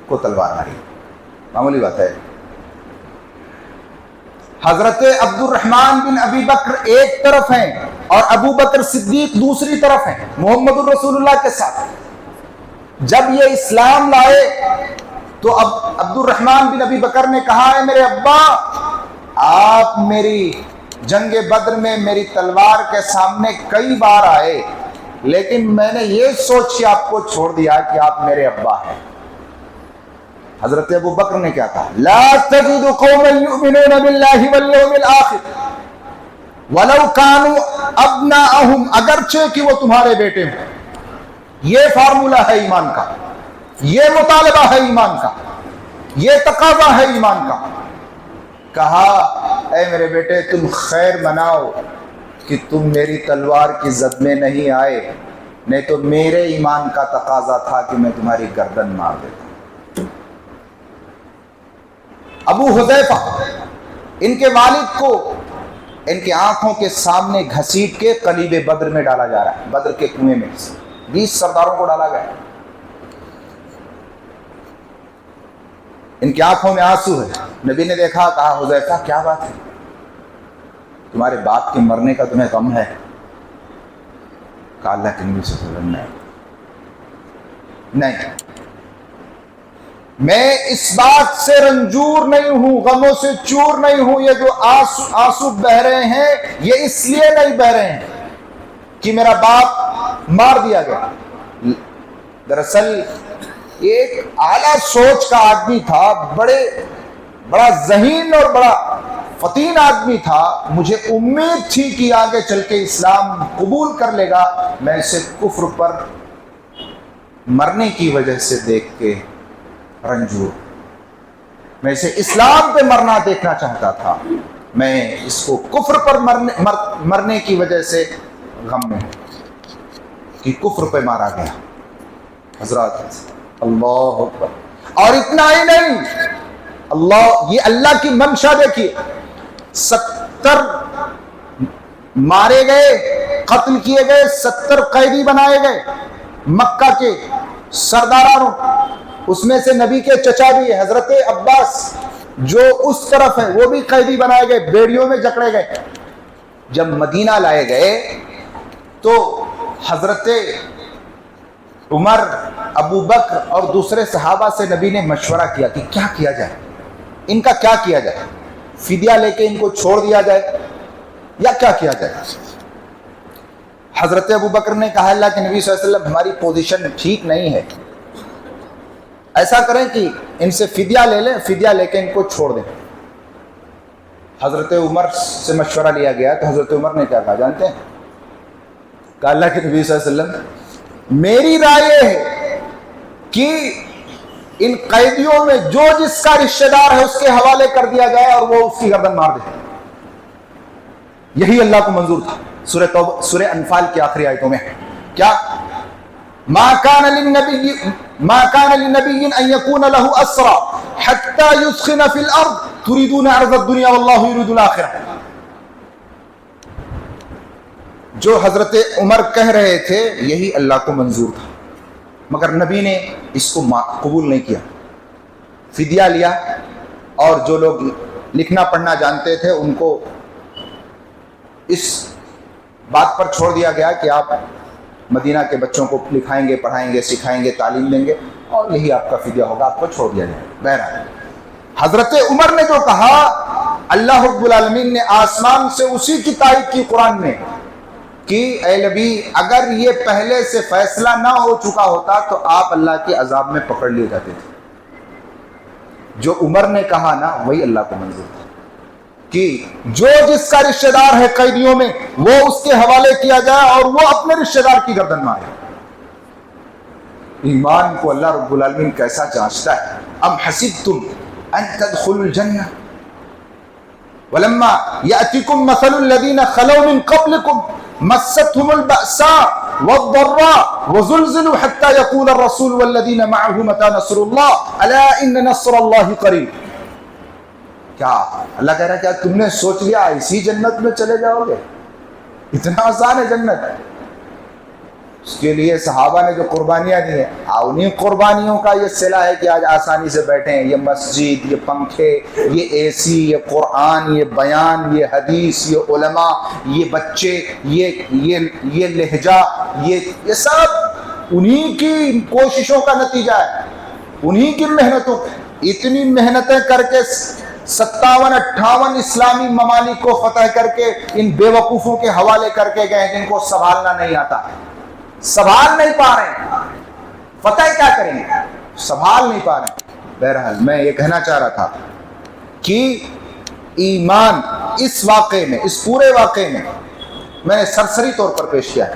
کو تلوار ماری. معمولی بات ہے. حضرت عبد الرحمن بن ابی بکر ایک طرف ہیں اور ابو بکر صدیق دوسری طرف ہیں محمد الرسول اللہ کے ساتھ. جب یہ اسلام لائے تو اب عبد الرحمن بن ابی بکر نے کہا ہے میرے ابا آپ میری جنگ بدر میں میری تلوار کے سامنے کئی بار آئے لیکن میں نے یہ سوچ کے آپ کو چھوڑ دیا کہ آپ میرے ابا ہیں. حضرت ابو بکر نے کیا کہا لا تجد قوما یؤمنون باللہ والیوم الآخر ولو كانوا ابناءهم اگرچہ کہ وہ تمہارے بیٹے ہوں. یہ فارمولہ ہے ایمان کا, یہ مطالبہ ہے ایمان کا, یہ تقاضا ہے ایمان کا. کہا اے میرے بیٹے تم خیر مناؤ کہ تم میری تلوار کی زد میں نہیں آئے, نہیں تو میرے ایمان کا تقاضا تھا کہ میں تمہاری گردن مار دیتا. ابو حذیفہ ان کے والد کو ان کی آنکھوں کے سامنے گھسیٹ کے قلیب بدر میں ڈالا جا رہا ہے. بدر کے کنویں میں 20 سرداروں کو ڈالا گیا. ان کی آنکھوں میں آنسو ہے. نبی نے دیکھا, کہا حذیفہ کیا بات ہے, تمہارے باپ کے مرنے کا تمہیں غم ہے؟ کہا اللہ کے نبی صلی اللہ علیہ وسلم نہیں, میں اس بات سے رنجور نہیں ہوں, غموں سے چور نہیں ہوں. یہ جو آنسو بہ رہے ہیں یہ اس لیے نہیں بہ رہے ہیں کہ میرا باپ مار دیا گیا. دراصل ایک اعلیٰ سوچ کا آدمی تھا, بڑا ذہین اور بڑا فطین آدمی تھا. مجھے امید تھی کہ آگے چل کے اسلام قبول کر لے گا. میں اسے کفر پر مرنے کی وجہ سے دیکھ کے رنجور, میں اسے اسلام پہ مرنا دیکھنا چاہتا تھا. میں اس کو کفر پر مرنے کی وجہ سے غم میں ہوں کہ کفر پہ مارا گیا. حضرات اللہ اکبر. اور اتنا ہی نہیں, یہ اللہ کی منشا دیکھیے, 70 مارے گئے, قتل کیے گئے, 70 قیدی بنائے گئے مکہ کے سرداروں. اس میں سے نبی کے چچا بھی حضرت عباس جو اس طرف ہے وہ بھی قیدی بنائے گئے, بیڑیوں میں جکڑے گئے. جب مدینہ لائے گئے تو حضرت عمر, ابو بکر اور دوسرے صحابہ سے نبی نے مشورہ کیا کہ کیا کیا جائے, ان کا کیا کیا جائے, فدیہ لے کے ان کو چھوڑ دیا جائے یا کیا کیا جائے. حضرت ابو بکر نے کہا اللہ کے نبی صلی اللہ علیہ وسلم ہماری پوزیشن ٹھیک نہیں ہے, ایسا کریں کہ ان سے فدیہ لے لیں, فدیہ لے کے ان کو چھوڑ دیں. حضرت عمر سے مشورہ لیا گیا تو حضرت عمر نے کیا کہا جانتے ہیں؟ کہا اللہ کے نبی صلی اللہ علیہ وسلم میری رائے یہ ہے کہ ان قیدیوں میں جو جس کا رشتہ دار ہے اس کے حوالے کر دیا جائے اور وہ اس کی گردن مار دے. یہی اللہ کو منظور تھا. سورہ انفال کی آخری آیتوں میں کیا ما كان للنبي ان يكون له اسرى حتى يثخن في الارض تريدون عرض الدنيا والله يريد الاخره. جو حضرت عمر کہہ رہے تھے یہی اللہ کو منظور تھا, مگر نبی نے اس کو قبول نہیں کیا. فدیہ لیا اور جو لوگ لکھنا پڑھنا جانتے تھے ان کو اس بات پر چھوڑ دیا گیا کہ آپ مدینہ کے بچوں کو لکھائیں گے, پڑھائیں گے, سکھائیں گے, تعلیم دیں گے اور یہی آپ کا فدیہ ہوگا, آپ کو چھوڑ دیا جائے. بہرحال حضرت عمر نے جو کہا اللہ رب العالمین نے آسمان سے اسی کی تائید کی قرآن میں کہ اے نبی اگر یہ پہلے سے فیصلہ نہ ہو چکا ہوتا تو آپ اللہ کے عذاب میں پکڑ لیے جاتے تھے. جو عمر نے کہا نا وہی اللہ کو منظور تھا کہ جو جس کا رشتہ دار ہے قیدیوں میں وہ اس کے حوالے کیا جائے اور وہ اپنے رشتہ دار کی گردن مارے. ایمان کو اللہ رب العالمین کیسا جانچتا ہے. ام حسبتم ان تدخلوا الجنہ ولما یأتکم مثل الذین خلوا من قبلکم مستهم البأساء والضراء وزلزلوا حتى يقول الرسول والذین معه متى نصر اللہ الا ان نصر اللہ قریب. کیا اللہ کہہ رہا ہے کیا تم نے سوچ لیا اسی جنت میں چلے جاؤ گے؟ اتنا آسان ہے جنت. اس کے لیے صحابہ نے جو قربانیاں دی ہیں، انہیں قربانیوں کا یہ صلہ ہے کہ آج آسانی سے بیٹھے ہیں۔ یہ مسجد، یہ پنکھے، یہ اے سی، یہ قرآن، یہ بیان، یہ حدیث، یہ علماء، یہ بچے، یہ لہجہ، یہ سب انہی کی کوششوں کا نتیجہ ہے، انہی کی محنتوں۔ اتنی محنتیں کر کے 57-58 اسلامی ممالک کو فتح کر کے ان بے وقوفوں کے حوالے کر کے گئے جن کو سنبھالنا نہیں آتا، سنبھال نہیں پا رہے ہیں، فتح کیا کریں گے، سنبھال نہیں پا رہے ہیں۔ بہرحال میں یہ کہنا چاہ رہا تھا کہ ایمان اس واقعے میں، اس پورے واقعے میں میں نے سرسری طور پر پیش کیا ہے،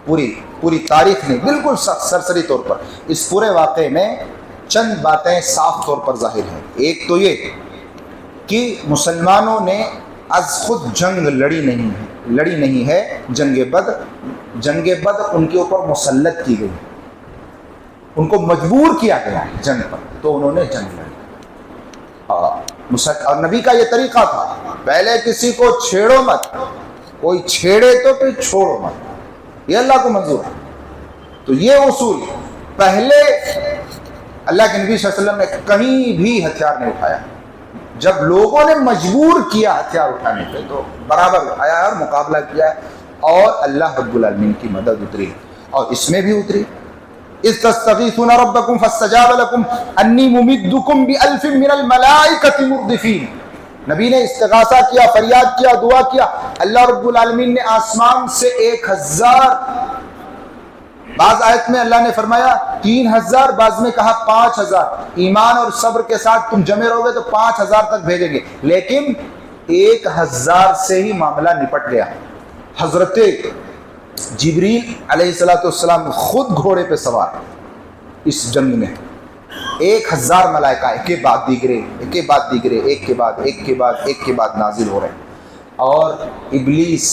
پوری تاریخ نہیں، بالکل سرسری طور پر اس پورے واقعے میں چند باتیں صاف طور پر ظاہر ہیں۔ ایک تو یہ کہ مسلمانوں نے از خود جنگ لڑی نہیں ہے، جنگ بدر ان کے اوپر مسلط کی گئی، ان کو مجبور کیا گیا جنگ پر، تو انہوں نے جنگ لڑی۔ اور نبی کا یہ طریقہ تھا، پہلے کسی کو چھیڑو مت، کوئی چھیڑے تو پھر چھوڑو مت، یہ اللہ کو منظور ہے۔ تو یہ اصول پہلے اللہ کے نبی صلی اللہ علیہ وسلم نے کہیں بھی ہتھیار نہیں اٹھایا، جب لوگوں نے مجبور کیا ہتھیار اٹھانے پہ تو برابر اٹھایا اور مقابلہ کیا، اور اللہ رب العالمین کی مدد اتری، اور اس میں بھی اتری۔ اذ تستغیثون ربکم فاستجاب لکم انی ممدکم بألف من الملائکۃ مردفین، نبی نے استغاثہ کیا، فریاد کیا، دعا کیا، اللہ رب العالمین نے آسمان سے 1000، بعض آیت میں اللہ نے فرمایا 3000، بعض میں کہا 5000، ایمان اور صبر کے ساتھ تم جمع رہو گے تو 5000 تک بھیجیں گے، لیکن 1000 سے ہی معاملہ نپٹ گیا۔ حضرت جبریل علیہ السلام خود گھوڑے پہ سوار اس جنگ میں، 1000 ملائکہ ایک کے بعد دیگرے، ایک کے بعد نازل ہو رہے ہیں۔ اور ابلیس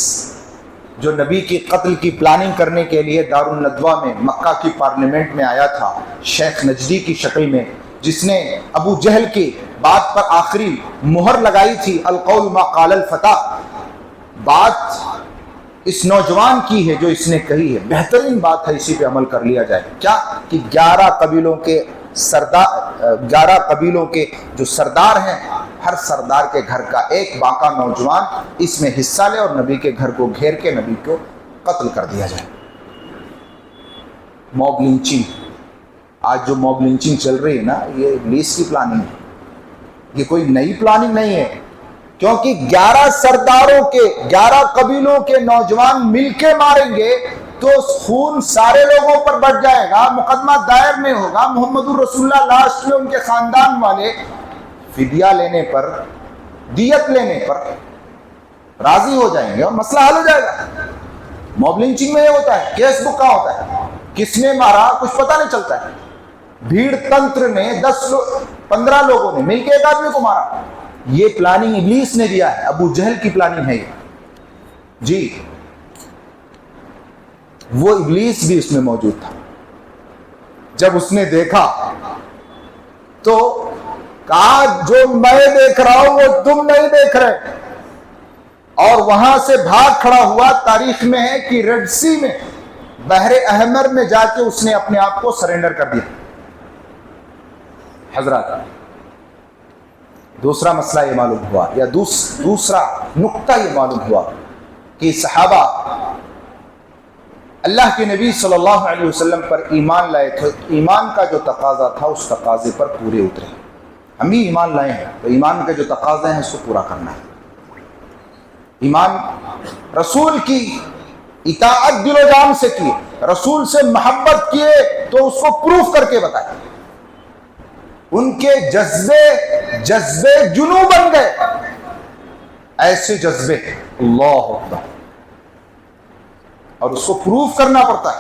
جو نبی کی قتل کی پلاننگ کرنے کے لیے دارالندوہ میں، مکہ کی پارلیمنٹ میں آیا تھا شیخ نجدی کی شکل میں، جس نے ابو جہل کی بات پر آخری مہر لگائی تھی، القول ما قال الفتح، بات اس نوجوان کی ہے جو اس نے کہی ہے، بہترین بات ہے، اسی پہ عمل کر لیا جائے۔ کیا کہ 11 قبیلوں کے جو سردار ہیں، ہر سردار کے گھر کا ایک باقا نوجوان اس میں حصہ لے اور نبی کے گھر کو گھیر کے نبی کو قتل کر دیا جائے۔ موب لنچنگ، آج جو موب لنچنگ چل رہی ہے نا، یہ ابلیس کی پلاننگ ہے، یہ کوئی نئی پلاننگ نہیں ہے، کیونکہ 11 سرداروں کے 11 قبیلوں کے نوجوان مل کے ماریں گے تو خون سارے لوگوں پر بڑھ جائے گا، مقدمہ دائر نہیں ہوگا، محمد الرسول اللہ لاسٹ میں ان کے خاندان والے فدیہ لینے پر، دیت لینے پر راضی ہو جائیں گے اور مسئلہ حل ہو جائے گا۔ موب لنچنگ میں یہ ہوتا ہے، کیس بک کا ہوتا ہے، کس نے مارا کچھ پتہ نہیں چلتا ہے، بھیڑ تنتر نے 15 لوگوں نے مل کے ایک آدمی کو مارا، یہ پلاننگ ابلیس نے دیا ہے، ابو جہل کی پلاننگ ہے یہ جی۔ وہ ابلیس بھی اس میں موجود تھا، جب اس نے دیکھا تو کہا جو میں دیکھ رہا ہوں وہ تم نہیں دیکھ رہے، اور وہاں سے بھاگ کھڑا ہوا۔ تاریخ میں ہے کہ ریڈ سی میں، بحر احمر میں جا کے اس نے اپنے آپ کو سرنڈر کر دیا۔ حضرات، دوسرا مسئلہ یہ معلوم ہوا، یا دوسرا نقطہ یہ معلوم ہوا کہ صحابہ اللہ کے نبی صلی اللہ علیہ وسلم پر ایمان لائے تھے، ایمان کا جو تقاضا تھا اس تقاضے پر پورے اترے۔ ہم بھی ایمان لائے ہیں تو ایمان کے جو تقاضے ہیں اس کو پورا کرنا ہے۔ ایمان رسول کی اطاعت دل و جان سے کیے، رسول سے محبت کیے تو اس کو پروف کر کے بتائے، ان کے جذبے جنوں بن گئے، ایسے جذبے، اللہ اکبر، اور اس کو پروف کرنا پڑتا ہے۔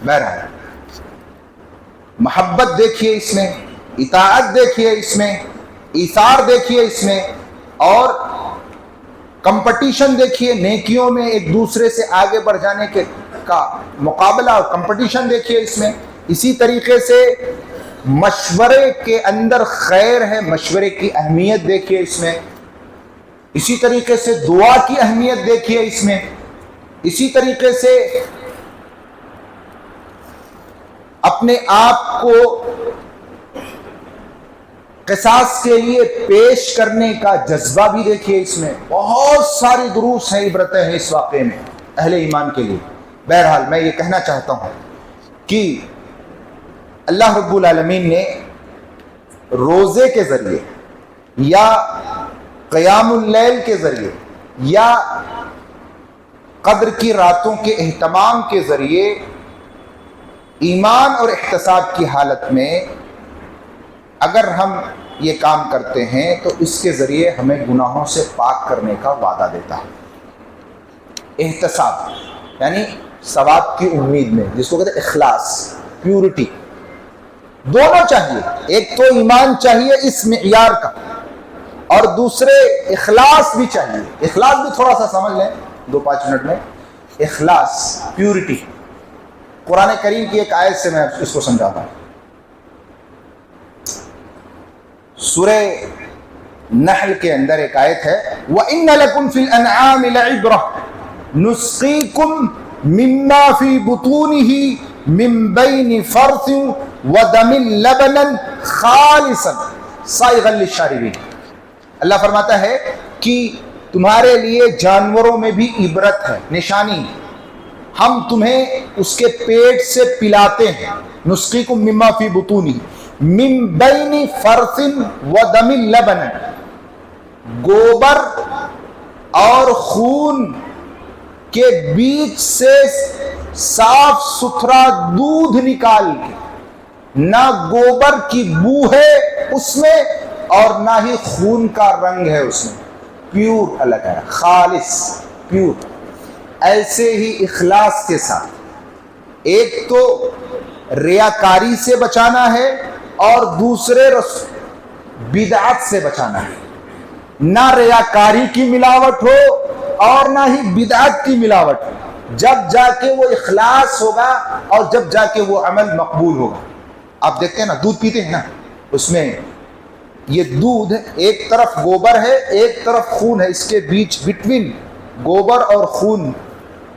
بہرحال محبت دیکھیے اس میں، اطاعت دیکھیے اس میں، ایثار دیکھیے اس میں، اور کمپٹیشن دیکھیے، نیکیوں میں ایک دوسرے سے آگے بڑھ جانے کا مقابلہ اور کمپٹیشن دیکھیے اس میں۔ اسی طریقے سے مشورے کے اندر خیر ہے، مشورے کی اہمیت دیکھیے اس میں۔ اسی طریقے سے دعا کی اہمیت دیکھیے اس میں۔ اسی طریقے سے اپنے آپ کو قصاص کے لیے پیش کرنے کا جذبہ بھی دیکھیے. اس میں بہت ساری دروس ہیں، عبرتیں ہیں اس واقعے میں اہل ایمان کے لیے. بہرحال میں یہ کہنا چاہتا ہوں کہ اللہ رب العالمین نے روزے کے ذریعے یا قیام اللیل کے ذریعے یا قدر کی راتوں کے اہتمام کے ذریعے ایمان اور احتساب کی حالت میں اگر ہم یہ کام کرتے ہیں تو اس کے ذریعے ہمیں گناہوں سے پاک کرنے کا وعدہ دیتا ہے. احتساب یعنی ثواب کی امید میں، جس کو کہتے ہیں اخلاص، پیورٹی. دونوں چاہیے، ایک تو ایمان چاہیے اس معیار کا، اور دوسرے اخلاص بھی چاہیے. اخلاص بھی تھوڑا سا سمجھ لیں 2-5 منٹ میں. اخلاص، پیورٹی. قرآن کریم کی ایک آیت سے میں اس کو سمجھاتا ہوں. سورہ نحل کے اندر ایک آیت ہے وَإِنَّ لَكُمْ فِي الْأَنْعَامِ لَعِبْرَةً نُسْقِيكُم مِّمَّا فِي بُطُونِهِ مِن بَيْنِ فَرْثٍ وَدَمٍ لَبَنًا خَالِصًا صَائِغًا لِلشَّارِبِينَ. اللہ فرماتا ہے کہ تمہارے لیے جانوروں میں بھی عبرت ہے، نشانی. ہم تمہیں اس کے پیٹ سے پلاتے ہیں. نسقیکم مما فی بطونی من بین فرث ودم لبنا، گوبر اور خون کے بیچ سے صاف ستھرا دودھ نکال کے. نہ گوبر کی بو ہے اس میں اور نہ ہی خون کا رنگ ہے اس میں. پیور اللہ کہہ رہا ہے، خالص، پیور. ایسے ہی اخلاص کے ساتھ ایک تو ریاکاری سے بچانا ہے اور دوسرے بدعت سے بچانا ہے. نہ ریاکاری کی ملاوٹ ہو اور نہ ہی بدعت کی ملاوٹ ہو. جب جا کے وہ اخلاص ہوگا اور جب جا کے وہ عمل مقبول ہوگا. آپ دیکھتے ہیں نا، دودھ پیتے ہیں نا، اس میں یہ دودھ ایک طرف گوبر ہے ایک طرف خون ہے، اس کے بیچ بٹوین گوبر اور خون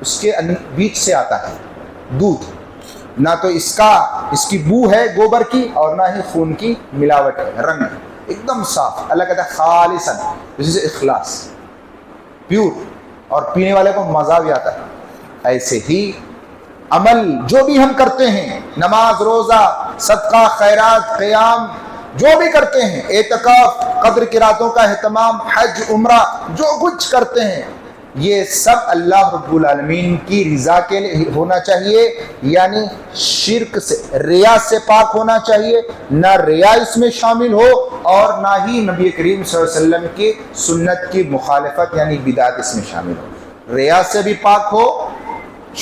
اس کے بیچ سے آتا ہے دودھ. نہ تو اس کی بو ہے گوبر کی اور نہ ہی خون کی ملاوٹ ہے، رنگ ایک دم صاف. اللہ کہتا ہے خالصاً، جس سے اخلاص، پیور، اور پینے والے کو مزہ بھی آتا ہے. ایسے ہی عمل جو بھی ہم کرتے ہیں، نماز، روزہ، صدقہ، خیرات، قیام، جو بھی کرتے ہیں، اعتکاف، قدر کی راتوں کا اہتمام، حج، عمرہ، جو کچھ کرتے ہیں، یہ سب اللہ رب العالمین کی رضا کے لیے ہونا چاہیے. یعنی شرک سے، ریا سے پاک ہونا چاہیے. نہ ریا اس میں شامل ہو اور نہ ہی نبی کریم صلی اللہ علیہ وسلم کی سنت کی مخالفت یعنی بدعت اس میں شامل ہو. ریا سے بھی پاک ہو،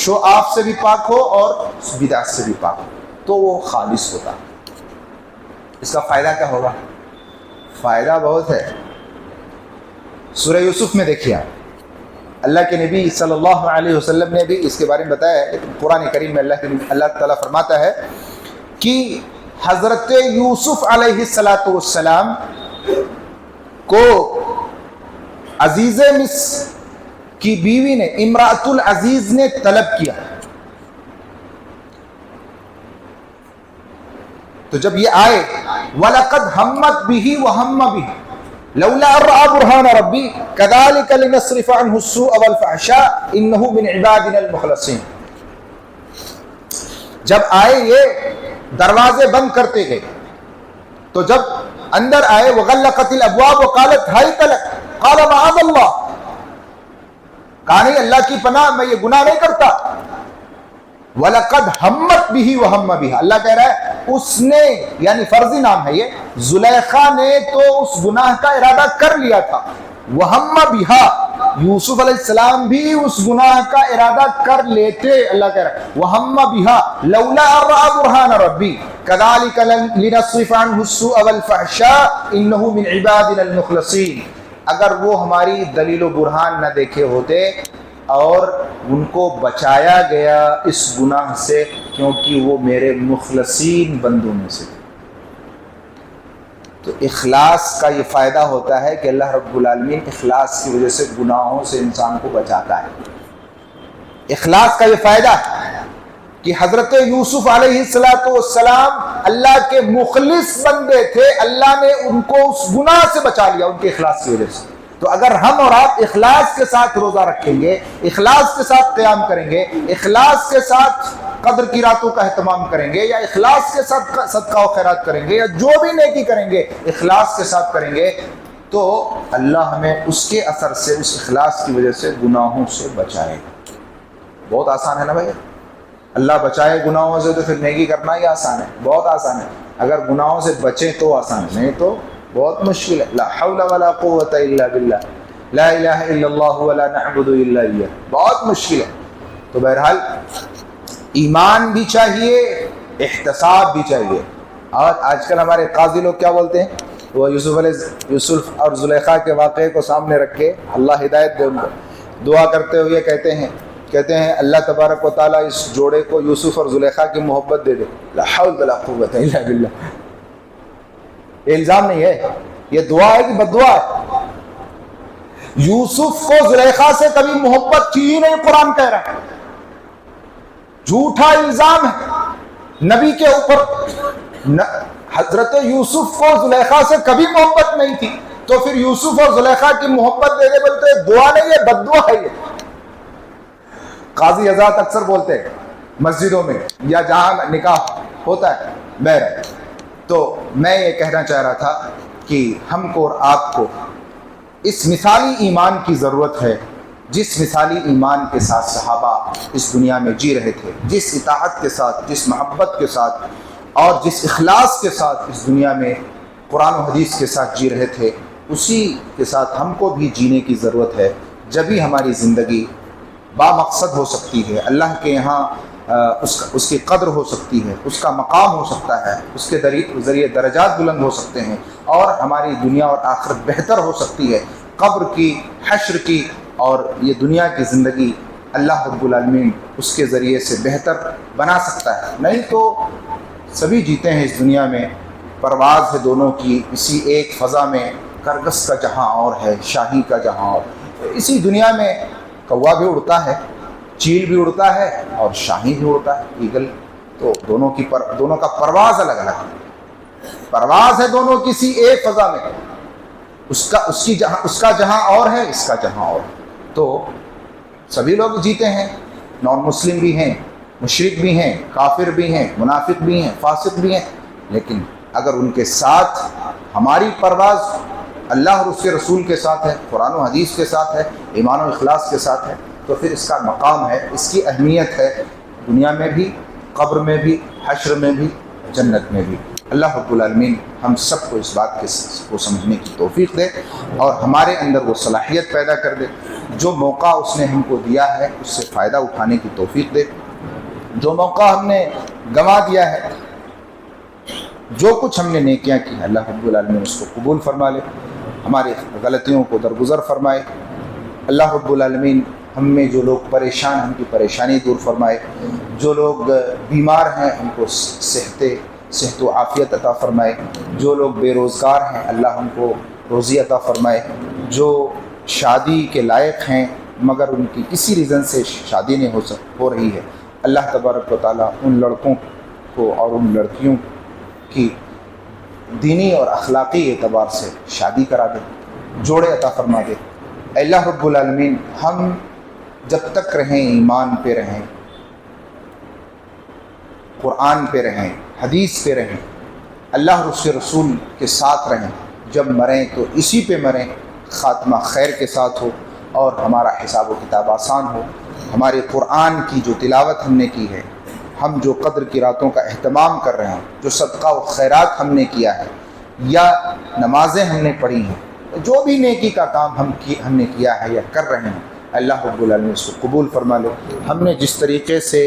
شو آف سے بھی پاک ہو اور بدعت سے بھی پاک ہو، تو وہ خالص ہوتا. اس کا فائدہ کیا ہوگا؟ فائدہ بہت ہے. سورہ یوسف میں دیکھیے، اللہ کے نبی صلی اللہ علیہ وسلم نے بھی اس کے بارے میں بتایا ہے. قرآن کریم میں اللہ تعالیٰ فرماتا ہے کہ حضرت یوسف علیہ السلام کو عزیز مصر کی بیوی نے، امراۃ العزیز نے طلب کیا. تو جب یہ آئے وَلَقَدْ هَمَّتْ بِهِ وَهَمَّ بِهِ لولا رأى برهان ربي كذلك لنصرف عنه السوء والفحشاء انه من عبادنا المخلصين. جب آئے یہ دروازے بند کرتے گئے، تو جب اندر آئے وغلقت الابواب وقالت هيت لك قال معاذ الله، کہا نہیں اللہ کی پناہ، میں یہ گناہ نہیں کرتا. وَلَقَدْ هَمَّتْ بِهِ وَهَمَّ بِهِ، اللہ کہہ رہا ہے اس نے، یعنی فرضی نام ہے یہ، زلیخا نے تو اس گناہ کا ارادہ کر لیا تھا. وَهَمَّ بِهَا، یوسف علیہ السلام بھی اس گناہ کا ارادہ کر لیتے. اللہ کہہ رہا ہے وَهَمَّ بِهَا لَوْلَا رَأَى بُرْهَانَ رَبِّي كَذَلِكَ لِنَصْرِفَ عَنْهُ السُّوءَ وَالْفَحْشَاءَ إِنَّهُ مِنْ عِبَادِنَا الْمُخْلَصِينَ. اگر وہ ہماری دلیل و برہان نہ دیکھے ہوتے اور ان کو بچایا گیا اس گناہ سے، کیونکہ وہ میرے مخلصین بندوں میں سے. تو اخلاص کا یہ فائدہ ہوتا ہے کہ اللہ رب العالمین اخلاص کی وجہ سے گناہوں سے انسان کو بچاتا ہے. اخلاص کا یہ فائدہ ہے. کہ حضرت یوسف علیہ السلام اللہ کے مخلص بندے تھے، اللہ نے ان کو اس گناہ سے بچا لیا ان کے اخلاص کی وجہ سے۔ تو اگر ہم اور آپ اخلاص کے ساتھ روزہ رکھیں گے، اخلاص کے ساتھ قیام کریں گے، اخلاص کے ساتھ قدر کی راتوں کا اہتمام کریں گے، یا اخلاص کے ساتھ صدقہ و خیرات کریں گے، یا جو بھی نیکی کریں گے اخلاص کے ساتھ کریں گے، تو اللہ ہمیں اس کے اثر سے، اس اخلاص کی وجہ سے گناہوں سے بچائے۔ بہت آسان ہے نا بھائی، اللہ بچائے گناہوں سے، تو پھر نیکی کرنا ہی آسان ہے، بہت آسان ہے۔ اگر گناہوں سے بچیں تو آسان ہے، نہیں تو بہت مشکل ہے۔ لا حول ولا قوت الا باللہ، لا الہ الا اللہ ولا نعبد الا ایہ، بہت مشکل ہے۔ تو بہرحال ایمان بھی چاہیے، احتساب بھی چاہیے۔ اور آج کل ہمارے قاضی لوگ کیا بولتے ہیں، وہ یوسف اور زلیخا کے واقعے کو سامنے رکھ کے، اللہ ہدایت دے ان کو، دعا کرتے ہوئے کہتے ہیں اللہ تبارک و تعالیٰ اس جوڑے کو یوسف اور زلیخا کی محبت دے دے۔ لا حول ولا قوت الا باللہ، یہ الزام نہیں ہے، یہ دعا ہے کہ بد دعا ہے۔ یوسف کو زلیخا سے کبھی محبت کی ہی نہیں، قرآن کہہ رہا ہے، جھوٹا الزام ہے نبی کے اوپر۔ حضرت یوسف کو زلیخا سے کبھی محبت نہیں تھی، تو پھر یوسف اور زلیخا کی محبت دے دے بولتے دعا نہیں ہے، بد دعا ہے یہ۔ قاضی حضرات اکثر بولتے ہیں مسجدوں میں یا جہاں نکاح ہوتا ہے بہر۔ تو میں یہ کہنا چاہ رہا تھا کہ ہم کو اور آپ کو اس مثالی ایمان کی ضرورت ہے، جس مثالی ایمان کے ساتھ صحابہ اس دنیا میں جی رہے تھے، جس اطاعت کے ساتھ، جس محبت کے ساتھ اور جس اخلاص کے ساتھ اس دنیا میں قرآن و حدیث کے ساتھ جی رہے تھے، اسی کے ساتھ ہم کو بھی جینے کی ضرورت ہے۔ جبھی ہماری زندگی بامقصد ہو سکتی ہے، اللہ کے یہاں اس کی قدر ہو سکتی ہے، اس کا مقام ہو سکتا ہے، اس کے ذریعے درجات بلند ہو سکتے ہیں، اور ہماری دنیا اور آخرت بہتر ہو سکتی ہے۔ قبر کی، حشر کی اور یہ دنیا کی زندگی اللہ رب العالمین اس کے ذریعے سے بہتر بنا سکتا ہے۔ نہیں تو سبھی جیتے ہیں اس دنیا میں، پرواز ہے دونوں کی اسی ایک فضا میں، کرگس کا جہاں اور ہے، شاہی کا جہاں اور۔ اسی دنیا میں کوا بھی اڑتا ہے، چیل بھی اڑتا ہے، اور شاہی بھی اڑتا ہے، ایگل۔ تو دونوں کا پرواز الگ الگ ہے، پرواز ہے دونوں کسی ایک فضا میں، اس کا جہاں اور ہے، اس کا جہاں اور۔ تو سبھی لوگ جیتے ہیں، نان مسلم بھی ہیں، مشرک بھی ہیں، کافر بھی ہیں، منافق بھی ہیں، فاسق بھی ہیں، لیکن اگر ان کے ساتھ ہماری پرواز اللہ اور اس کے رسول کے ساتھ ہے، قرآن و حدیث کے ساتھ ہے، ایمان و اخلاص کے ساتھ ہے، تو پھر اس کا مقام ہے، اس کی اہمیت ہے، دنیا میں بھی، قبر میں بھی، حشر میں بھی، جنت میں بھی۔ اللہ رب العالمین ہم سب کو اس بات کو سمجھنے کی توفیق دے، اور ہمارے اندر وہ صلاحیت پیدا کر دے، جو موقع اس نے ہم کو دیا ہے اس سے فائدہ اٹھانے کی توفیق دے۔ جو موقع ہم نے گنوا دیا ہے، جو کچھ ہم نے نیکیاں کی ہیں، اللہ رب العالمین اس کو قبول فرما لے، ہماری غلطیوں کو درگزر فرمائے۔ اللہ رب العالمین ہم میں جو لوگ پریشان ہیں، ان کی پریشانی دور فرمائے، جو لوگ بیمار ہیں ان کو صحت و عافیت عطا فرمائے، جو لوگ بے روزگار ہیں اللہ ان کو روزی عطا فرمائے، جو شادی کے لائق ہیں مگر ان کی کسی ریزن سے شادی نہیں ہو رہی ہے، اللہ تبارک و تعالیٰ ان لڑکوں کو اور ان لڑکیوں کی دینی اور اخلاقی اعتبار سے شادی کرا دے، جوڑے عطا فرما دے۔ اللہ رب العالمین ہم جب تک رہیں ایمان پہ رہیں، قرآن پہ رہیں، حدیث پہ رہیں، اللہ اور اس کے رسول کے ساتھ رہیں، جب مریں تو اسی پہ مریں، خاتمہ خیر کے ساتھ ہو اور ہمارا حساب و کتاب آسان ہو۔ ہمارے قرآن کی جو تلاوت ہم نے کی ہے، ہم جو قدر کی راتوں کا اہتمام کر رہے ہیں، جو صدقہ و خیرات ہم نے کیا ہے، یا نمازیں ہم نے پڑھی ہیں، جو بھی نیکی کا کام ہم نے کیا ہے یا کر رہے ہیں، اللہ رب العالمین اس کو قبول فرما لے۔ ہم نے جس طریقے سے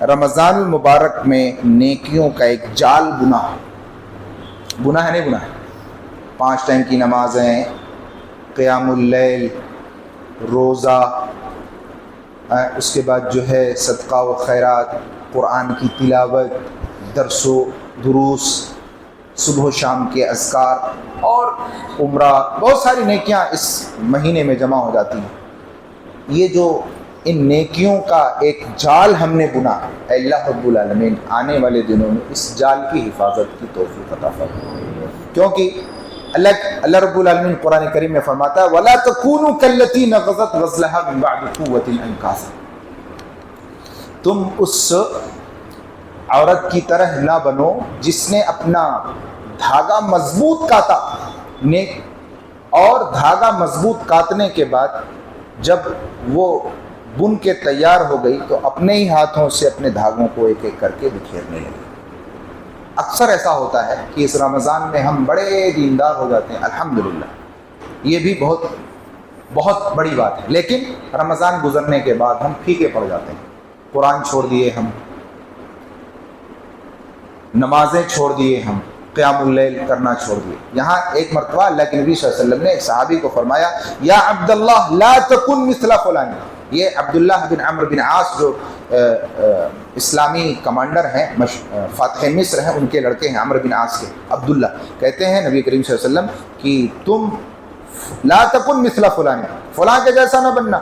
رمضان المبارک میں نیکیوں کا ایک جال بنا ہے، نہیں بنا ہے، 5 ٹائم کی نمازیں، قیام اللیل، روزہ، اس کے بعد جو ہے صدقہ و خیرات، قرآن کی تلاوت، درس و دروس، صبح و شام کے اذکار اور عمرہ، بہت ساری نیکیاں اس مہینے میں جمع ہو جاتی ہیں۔ یہ جو ان نیکیوں کا ایک جال ہم نے بنا، اے اللہ رب العالمین آنے والے دنوں میں اس جال کی حفاظت کی توفیق عطا فرما، کیونکہ اللہ رب العالمین قرآن کریم میں فرماتا ہے وَلَا تَكُونُوا كَالَّتِي نَقَضَتْ غَزْلَهَا مِن بَعْدِ قُوَّةٍ أَنْكَاثًا، تم اس عورت کی طرح نہ بنو جس نے اپنا دھاگا مضبوط کاتا، اور دھاگا مضبوط کاٹنے کے بعد جب وہ بن کے تیار ہو گئی تو اپنے ہی ہاتھوں سے اپنے دھاگوں کو ایک ایک کر کے بکھیرنے لگی۔ اکثر ایسا ہوتا ہے کہ اس رمضان میں ہم بڑے دیندار ہو جاتے ہیں، الحمدللہ، یہ بھی بہت بہت بڑی بات ہے، لیکن رمضان گزرنے کے بعد ہم پھیکے پڑ جاتے ہیں، قرآن چھوڑ دیے ہم، نمازیں چھوڑ دیے ہم، قیام اللیل کرنا چھوڑ دیے۔ یہاں ایک مرتبہ اللہ کے نبی صلی اللہ علیہ وسلم نے ایک صحابی کو فرمایا یا عبداللہ لا تکن مثل فلان، یہ عبداللہ بن عمرو بن عاص جو اسلامی کمانڈر ہیں، فاتح مصر ہیں، ان کے لڑکے ہیں عمرو بن عاص کے، عبداللہ کہتے ہیں نبی کریم صلی اللہ علیہ وسلم کہ تم لا تکن مثل فلان، فلاں کے جیسا نہ بننا۔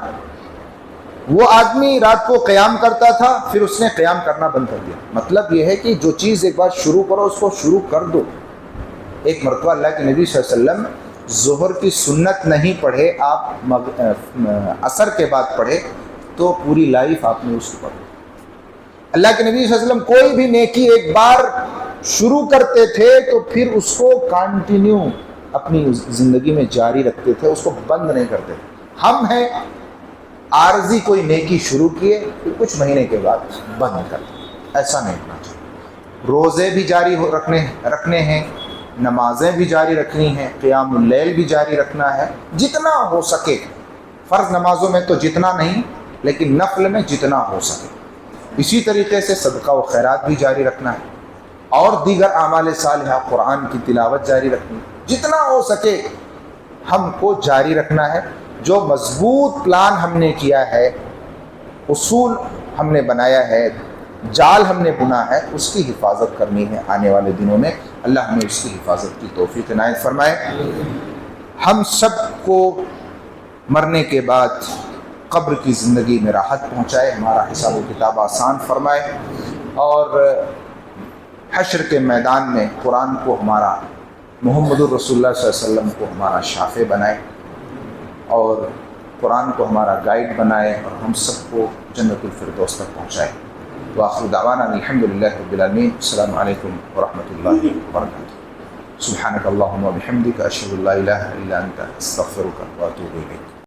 وہ آدمی رات کو قیام کرتا تھا، پھر اس نے قیام کرنا بند کر دیا۔ مطلب یہ ہے کہ جو چیز ایک بار شروع کرو اس کو شروع کر دو۔ ایک مرتبہ اللہ کے نبی صلی اللہ علیہ وسلم ظہر کی سنت نہیں پڑھے، آپ عصر کے بعد پڑھے تو پوری لائف آپ نے اس کو پڑھی۔ اللہ کے نبی صلی اللہ علیہ وسلم کوئی بھی نیکی ایک بار شروع کرتے تھے تو پھر اس کو کنٹینیو اپنی زندگی میں جاری رکھتے تھے، اس کو بند نہیں کرتے تھے۔ ہم ہیں عارضی کوئی نیکی شروع کیے پھر کچھ مہینے کے بعد بند کر دیں، ایسا نہیں ہونا چاہیے۔ روزے بھی جاری رکھنے ہیں، نمازیں بھی جاری رکھنی ہیں، قیام اللیل بھی جاری رکھنا ہے، جتنا ہو سکے۔ فرض نمازوں میں تو جتنا نہیں، لیکن نفل میں جتنا ہو سکے۔ اسی طریقے سے صدقہ و خیرات بھی جاری رکھنا ہے، اور دیگر اعمال صالحہ، قرآن کی تلاوت جاری رکھنی، جتنا ہو سکے ہم کو جاری رکھنا ہے۔ جو مضبوط پلان ہم نے کیا ہے، اصول ہم نے بنایا ہے، جال ہم نے بنا ہے، اس کی حفاظت کرنی ہے آنے والے دنوں میں۔ اللہ ہمیں اس کی حفاظت کی توفیق عنایت فرمائے۔ ہم سب کو مرنے کے بعد قبر کی زندگی میں راحت پہنچائے، ہمارا حساب و کتاب آسان فرمائے، اور حشر کے میدان میں قرآن کو ہمارا، محمد الرسول اللہ صلی اللہ علیہ وسلم کو ہمارا شافع بنائے، اور قرآن کو ہمارا گائیڈ بنائے، اور ہم سب کو جنت الفردوس تک پہنچائے۔ وآخر دعوانا الحمدللہ رب العالمین۔ السلام علیکم ورحمۃ اللہ وبرکاتہ۔ سبحانک اللہم وبحمدک، اشہد ان لا الہ الا انت، استغفرک واتوب الیک۔